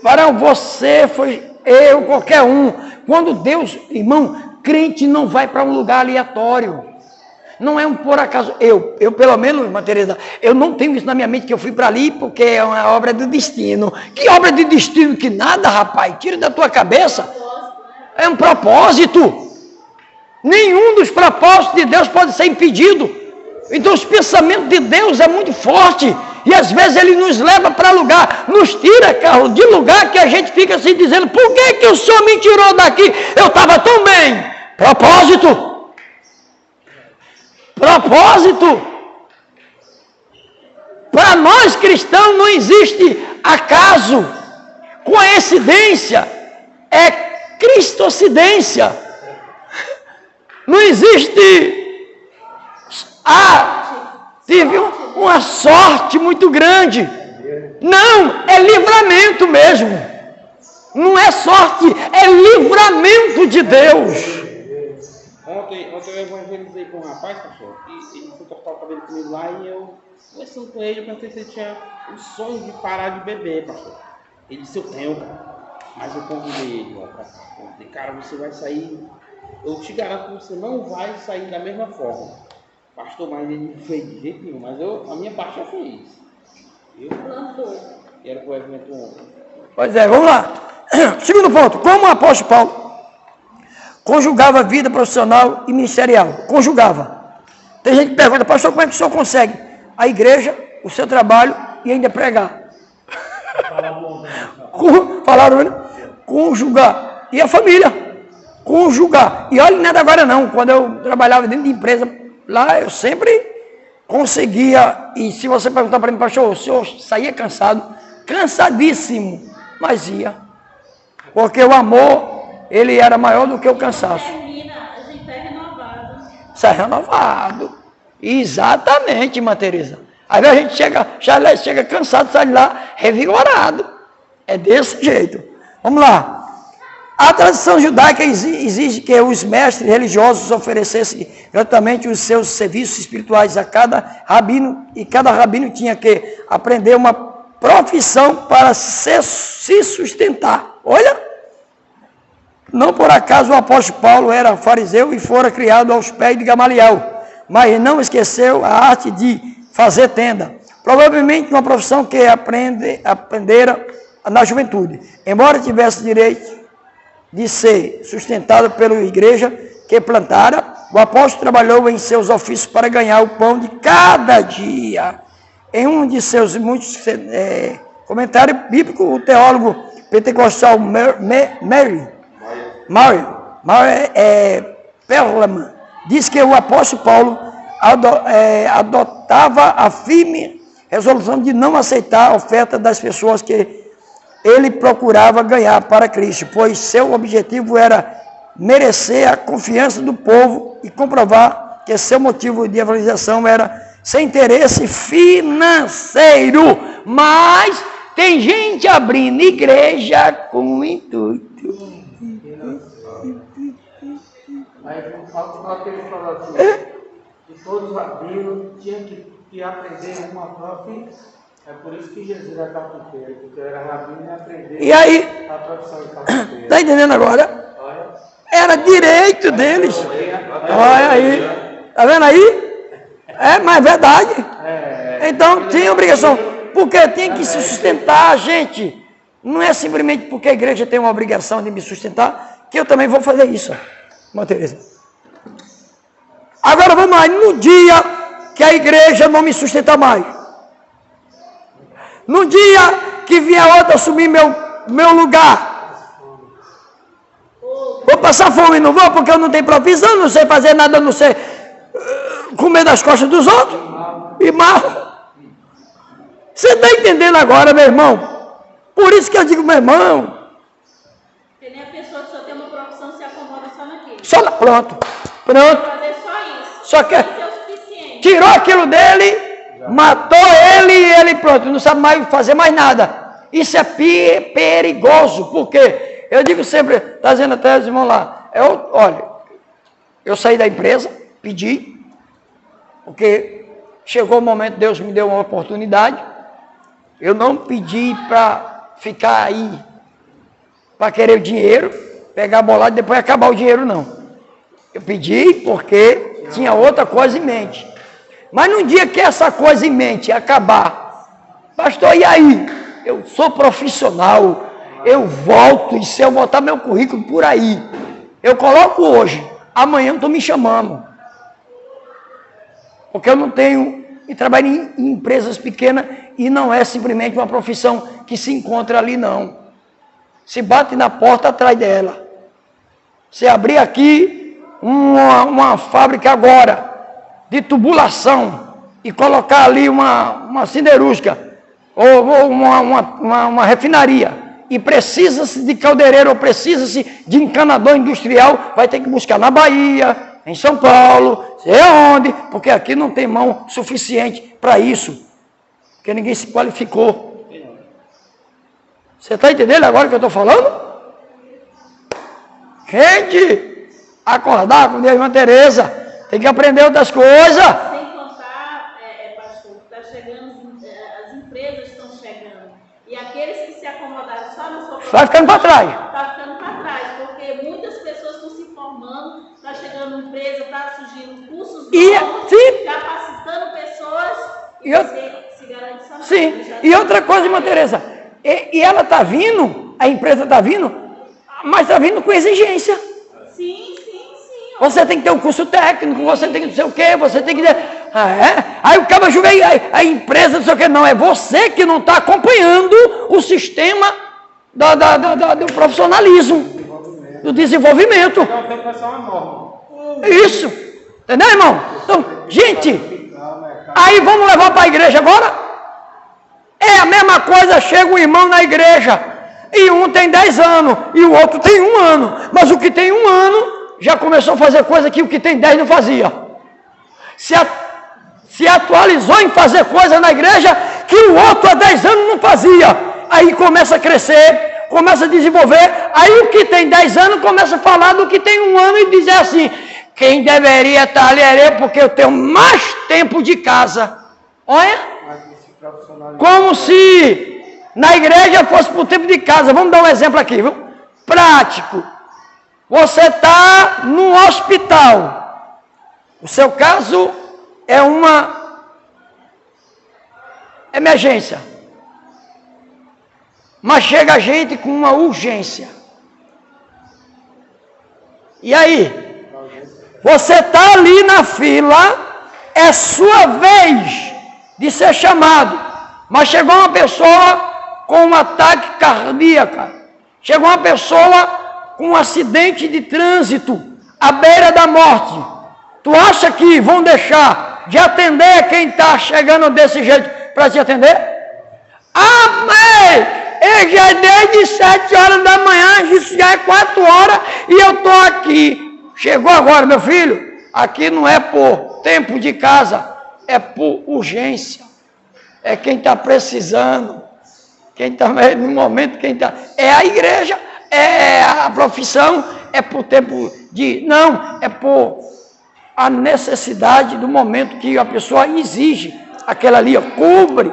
Varão, você foi, eu, qualquer um. Quando Deus, irmão, crente não vai para um lugar aleatório. Não é um por acaso. Eu pelo menos, irmã Tereza, eu não tenho isso na minha mente que eu fui para ali porque é uma obra do destino. Que obra de destino? Que nada, rapaz. Tira da tua cabeça. É um propósito. Nenhum dos propósitos de Deus pode ser impedido. Então os pensamentos de Deus é muito forte. E às vezes Ele nos leva para lugar, nos tira, carro, de lugar que a gente fica assim dizendo, por que o Senhor me tirou daqui? Eu estava tão bem. Propósito. Propósito. Para nós cristãos não existe acaso, coincidência, é cristocidência. Não existe tive uma sorte muito grande. Não, é livramento mesmo. Não é sorte, é livramento de Deus. Ontem eu evangelizei com um rapaz, pastor, e ele foi cortar o cabelo comigo lá e eu conversando com ele, eu perguntei se ele tinha o sonho de parar de beber, pastor. Ele disse, eu tenho, cara. Mas eu convidei ele, ó, pra cá. Eu falei, cara, você vai sair, eu te garanto que você não vai sair da mesma forma. Pastor, mas ele não fez de jeito nenhum, mas a minha parte eu fiz. Eu quero que o evento ontem. Pois é, vamos lá. Segundo ponto, como o apóstolo Paulo conjugava a vida profissional e ministerial? Conjugava. Tem gente que pergunta, pastor, como é que o senhor consegue a igreja, o seu trabalho e ainda pregar? Falaram, né? Conjugar. E a família? Conjugar. E olha, não é da agora não. Quando eu trabalhava dentro de empresa, lá eu sempre conseguia. E se você perguntar para mim, pastor, o senhor saía cansado? Cansadíssimo. Mas ia. Porque o amor, ele era maior do que o cansaço. Termina, a gente é renovado. Sai renovado. Exatamente, irmã Teresa. Às vezes a gente chega cansado, sai de lá revigorado. É desse jeito. Vamos lá. A tradição judaica exige que os mestres religiosos oferecessem gratuitamente os seus serviços espirituais a cada rabino, e cada rabino tinha que aprender uma profissão para se sustentar. Olha, não por acaso o apóstolo Paulo era fariseu e fora criado aos pés de Gamaliel, mas não esqueceu a arte de fazer tenda. Provavelmente uma profissão que aprendera na juventude. Embora tivesse direito de ser sustentado pela igreja que plantara, o apóstolo trabalhou em seus ofícios para ganhar o pão de cada dia. Em um de seus muitos comentários bíblicos, o teólogo pentecostal Mary Perlman diz que o apóstolo Paulo adotava a firme resolução de não aceitar a oferta das pessoas que ele procurava ganhar para Cristo, pois seu objetivo era merecer a confiança do povo e comprovar que seu motivo de evangelização era sem interesse financeiro. Mas tem gente abrindo igreja com intuito. Aí falta que ele falou assim, que todos os rabinos tinham que aprender uma profissão. É por isso que Jesus era carpinteiro, porque era rabino e aprendeu E aí, a profissão de carpinteiro. está entendendo agora? Olha, Era direito deles. Olha aí. Está vendo aí? É, mas é verdade. Então tinha obrigação. Porque tem que se sustentar, gente. Não é simplesmente porque a igreja tem uma obrigação de me sustentar que eu também vou fazer isso. Irmã Teresa. Agora vamos lá. No dia que a igreja não me sustentar mais. No dia que vier outra assumir meu lugar. Vou passar fome, não vou, porque eu não tenho profissão, não sei fazer nada, não sei comer das costas dos outros. E mal. Você está entendendo agora, meu irmão? Por isso que eu digo, meu irmão. Porque nem a pessoa que só tem uma profissão se acomoda só naquilo. Pronto. Fazer só isso. Só que Isso é o suficiente. tirou aquilo dele, matou ele e ele pronto, não sabe mais fazer mais nada. Isso é perigoso, porque eu digo sempre, está dizendo até os irmãos lá, olha, eu saí da empresa, pedi, porque chegou o momento, Deus me deu uma oportunidade, eu não pedi para ficar aí, para querer o dinheiro, pegar a bolada e depois acabar o dinheiro, não. Eu pedi porque tinha outra coisa em mente. Mas no dia que essa coisa em mente acabar, pastor, e aí? Eu sou profissional, eu volto, e se eu botar meu currículo por aí, eu coloco hoje, amanhã estão me chamando. Porque eu não tenho, e trabalho em empresas pequenas, e não é simplesmente uma profissão que se encontra ali, não. Se bate na porta atrás dela. Se abrir aqui uma fábrica agora, de tubulação, e colocar ali uma siderúrgica, ou uma refinaria, e precisa-se de caldeireiro, ou precisa-se de encanador industrial, vai ter que buscar na Bahia, em São Paulo, sei aonde, porque aqui não tem mão suficiente para isso, porque ninguém se qualificou. Você está entendendo agora o que eu estou falando? Gente, acordar com Deus, irmã Tereza, tem que aprender outras coisas. Sem contar, pastor, está chegando, as empresas estão chegando. E aqueles que se acomodaram só na sua Vai ficando para trás. Está ficando para trás, porque muitas pessoas estão se formando, está chegando empresa, está surgindo cursos novos, sim. capacitando pessoas e E você se garante só na Sim, já e tá outra coisa, irmã Tereza, e ela está vindo, a empresa está vindo, mas está vindo com exigência. Sim. Você tem que ter um curso técnico, você tem que não sei o quê, você tem que ter... Aí o cara julga a empresa, não sei o quê. Não, é você que não está acompanhando o sistema do profissionalismo, do desenvolvimento. Então tem que passar uma norma. Isso, entendeu, irmão? Então, gente, aí vamos levar para a igreja agora? É a mesma coisa, chega um irmão na igreja, e um tem 10 anos, e o outro tem 1 ano, mas o que tem 1 ano já começou a fazer coisa que o que tem 10 não fazia. Se atualizou em fazer coisa na igreja que o outro há 10 anos não fazia. Aí começa a crescer, começa a desenvolver, aí o que tem 10 anos começa a falar do que tem 1 ano e dizer assim, quem deveria estar ali era eu, porque eu tenho mais tempo de casa. Olha, como se na igreja fosse por tempo de casa. Vamos dar um exemplo aqui, viu? Prático. Você está no hospital. O seu caso é uma emergência. Mas chega a gente com uma urgência. E aí? Você está ali na fila, é sua vez de ser chamado. Mas chegou uma pessoa com um ataque cardíaco. Chegou uma pessoa com um acidente de trânsito à beira da morte. Tu acha que vão deixar de atender quem está chegando desse jeito para te atender? Amém! Eu já desde 7 horas da manhã, isso já é 4 horas e eu estou aqui. Chegou agora, meu filho? Aqui não é por tempo de casa, é por urgência. É quem está precisando. Quem está no momento, quem está... É a igreja. É a profissão, é por tempo de... Não, é por a necessidade do momento que a pessoa exige. Aquela ali, ó, cobre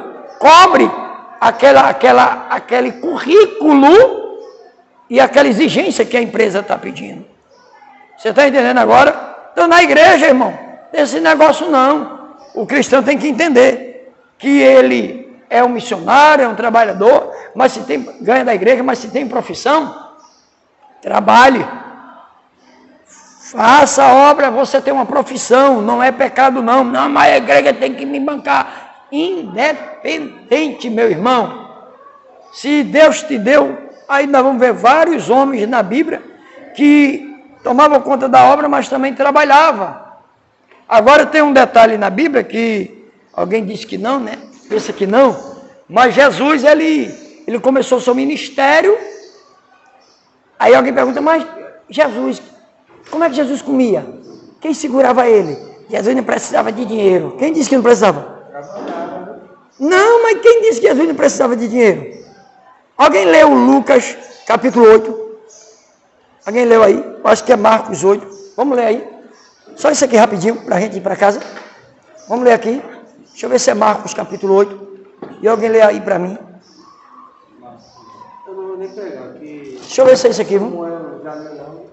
aquele currículo e aquela exigência que a empresa está pedindo. Você está entendendo agora? Então, na igreja, irmão, esse negócio não. O cristão tem que entender que ele é um missionário, é um trabalhador, mas se tem, ganha da igreja, mas se tem profissão, trabalhe, faça a obra, você tem uma profissão, não é pecado não, mas a igreja tem que me bancar, independente, meu irmão, se Deus te deu, aí nós vamos ver vários homens na Bíblia, que tomavam conta da obra, mas também trabalhavam. Agora tem um detalhe na Bíblia, que alguém disse que não, né, pensa que não, mas Jesus, ele começou o seu ministério. Aí alguém pergunta, mas Jesus, como é que Jesus comia? Quem segurava ele? Jesus não precisava de dinheiro. Quem disse que não precisava? Não, mas quem disse que Jesus não precisava de dinheiro? Alguém leu Lucas, capítulo 8? Alguém leu aí? Eu acho que é Marcos 8. Vamos ler aí. Só isso aqui rapidinho, para a gente ir para casa. Vamos ler aqui. Deixa eu ver se é Marcos, capítulo 8. E alguém lê aí para mim. Eu não vou nem pegar aqui. Deixa eu ver se é isso aqui, viu? Como é, já não.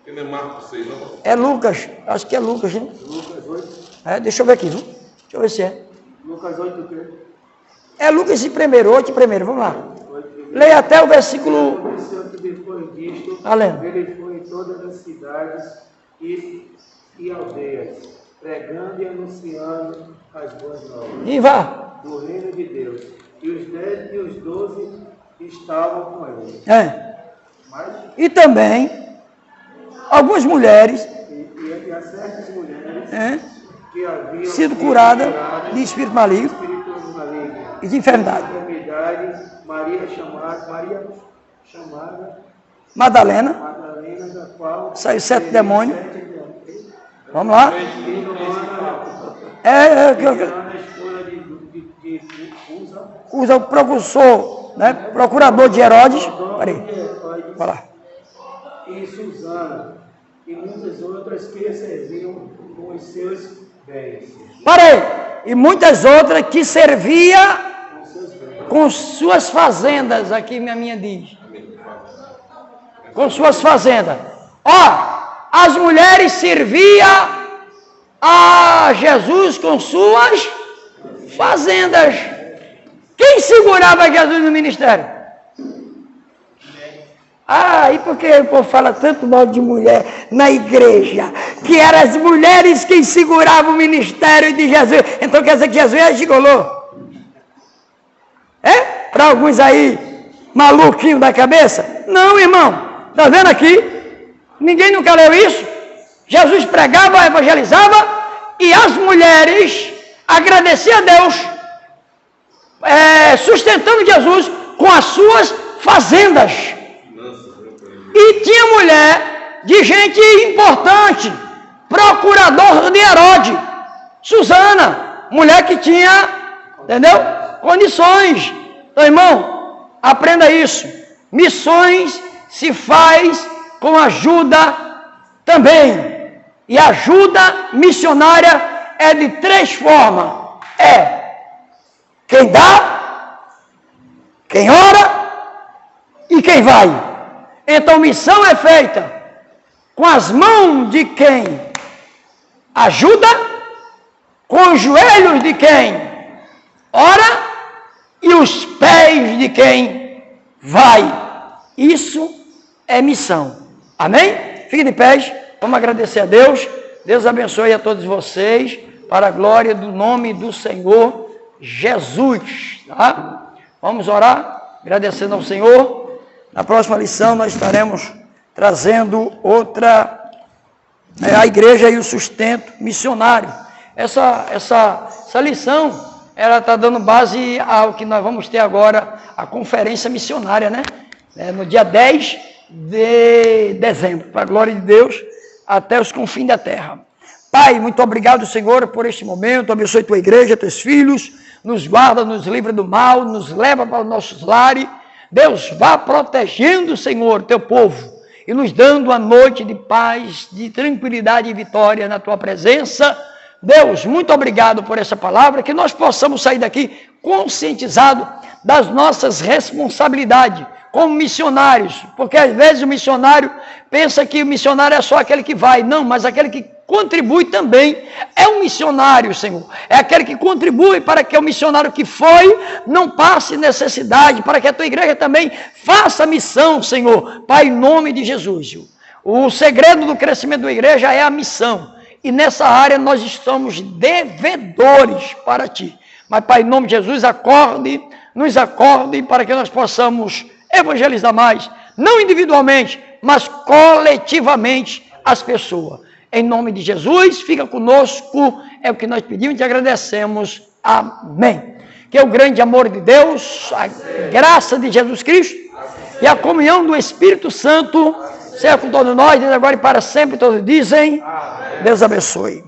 Que não é Marcos 6, não? É Lucas, acho que é Lucas, né? Lucas 8. Deixa eu ver aqui, viu? Deixa eu ver se é. Lucas 8 o quê? É Lucas e primeiro, 8 e primeiro, vamos lá. Leia até o versículo... Aconteceu que depois disto, Além. ele foi em todas as cidades e aldeias, pregando e anunciando as boas novas E vá. do reino de Deus. E os 10 e os 12 estavam com ele. Mas, E também, algumas mulheres e há certas mulheres que haviam sido curadas de espírito maligno espíritos malignos e de enfermidade. Maria chamada Madalena, Madalena, da qual saiu 7 demônios. Vamos lá. a esposa de Usa o precursor, né? Procurador de Herodes. Peraí. Vai lá. e Susana, e muitas outras que serviam com os seus bens. Parei. E muitas outras que servia Com seus bens. com suas fazendas. Aqui minha diz. Com suas fazendas. Ó, as mulheres serviam a Jesus com suas fazendas. Quem segurava Jesus no ministério? E por que o povo fala tanto mal de mulher na igreja? Que eram as mulheres quem seguravam o ministério de Jesus. Então quer dizer que Jesus é gigolô? Para alguns aí, maluquinho da cabeça? Não, irmão. Está vendo aqui? Ninguém nunca leu isso? Jesus pregava, evangelizava e as mulheres agradeciam a Deus, sustentando Jesus com as suas fazendas. E tinha mulher de gente importante, procurador de Herodes, Susana, mulher que tinha, entendeu? Condições. Então, irmão, aprenda isso. Missões se faz com ajuda também. E ajuda missionária é de 3 formas. Quem dá, quem ora e quem vai. Então, missão é feita com as mãos de quem ajuda, com os joelhos de quem ora e os pés de quem vai. Isso é missão. Amém? Fique de pés. Vamos agradecer a Deus. Deus abençoe a todos vocês, para a glória do nome do Senhor Jesus. Tá? Vamos orar, agradecendo ao Senhor. Na próxima lição nós estaremos trazendo outra, a igreja e o sustento missionário. Essa lição, ela está dando base ao que nós vamos ter agora, a conferência missionária, né? No dia 10 de dezembro, para a glória de Deus, até os confins da terra. Pai, muito obrigado, Senhor, por este momento. Abençoe tua igreja, teus filhos, nos guarda, nos livra do mal, nos leva para os nossos lares. Deus, vá protegendo, Senhor, teu povo e nos dando a noite de paz, de tranquilidade e vitória na tua presença. Deus, muito obrigado por essa palavra, que nós possamos sair daqui conscientizados das nossas responsabilidades como missionários, porque às vezes o missionário pensa que o missionário é só aquele que vai. Não, mas aquele que contribui também é um missionário, Senhor. É aquele que contribui para que o missionário que foi não passe necessidade, para que a tua igreja também faça missão, Senhor. Pai, em nome de Jesus. O segredo do crescimento da igreja é a missão. E nessa área nós estamos devedores para ti. Mas, Pai, em nome de Jesus, nos acorde para que nós possamos evangelizar mais, não individualmente, mas coletivamente as pessoas. Em nome de Jesus, fica conosco, é o que nós pedimos e te agradecemos. Amém. Que o grande amor de Deus, a graça de Jesus Cristo e a comunhão do Espírito Santo seja com todos nós, desde agora e para sempre. Todos dizem, Deus abençoe.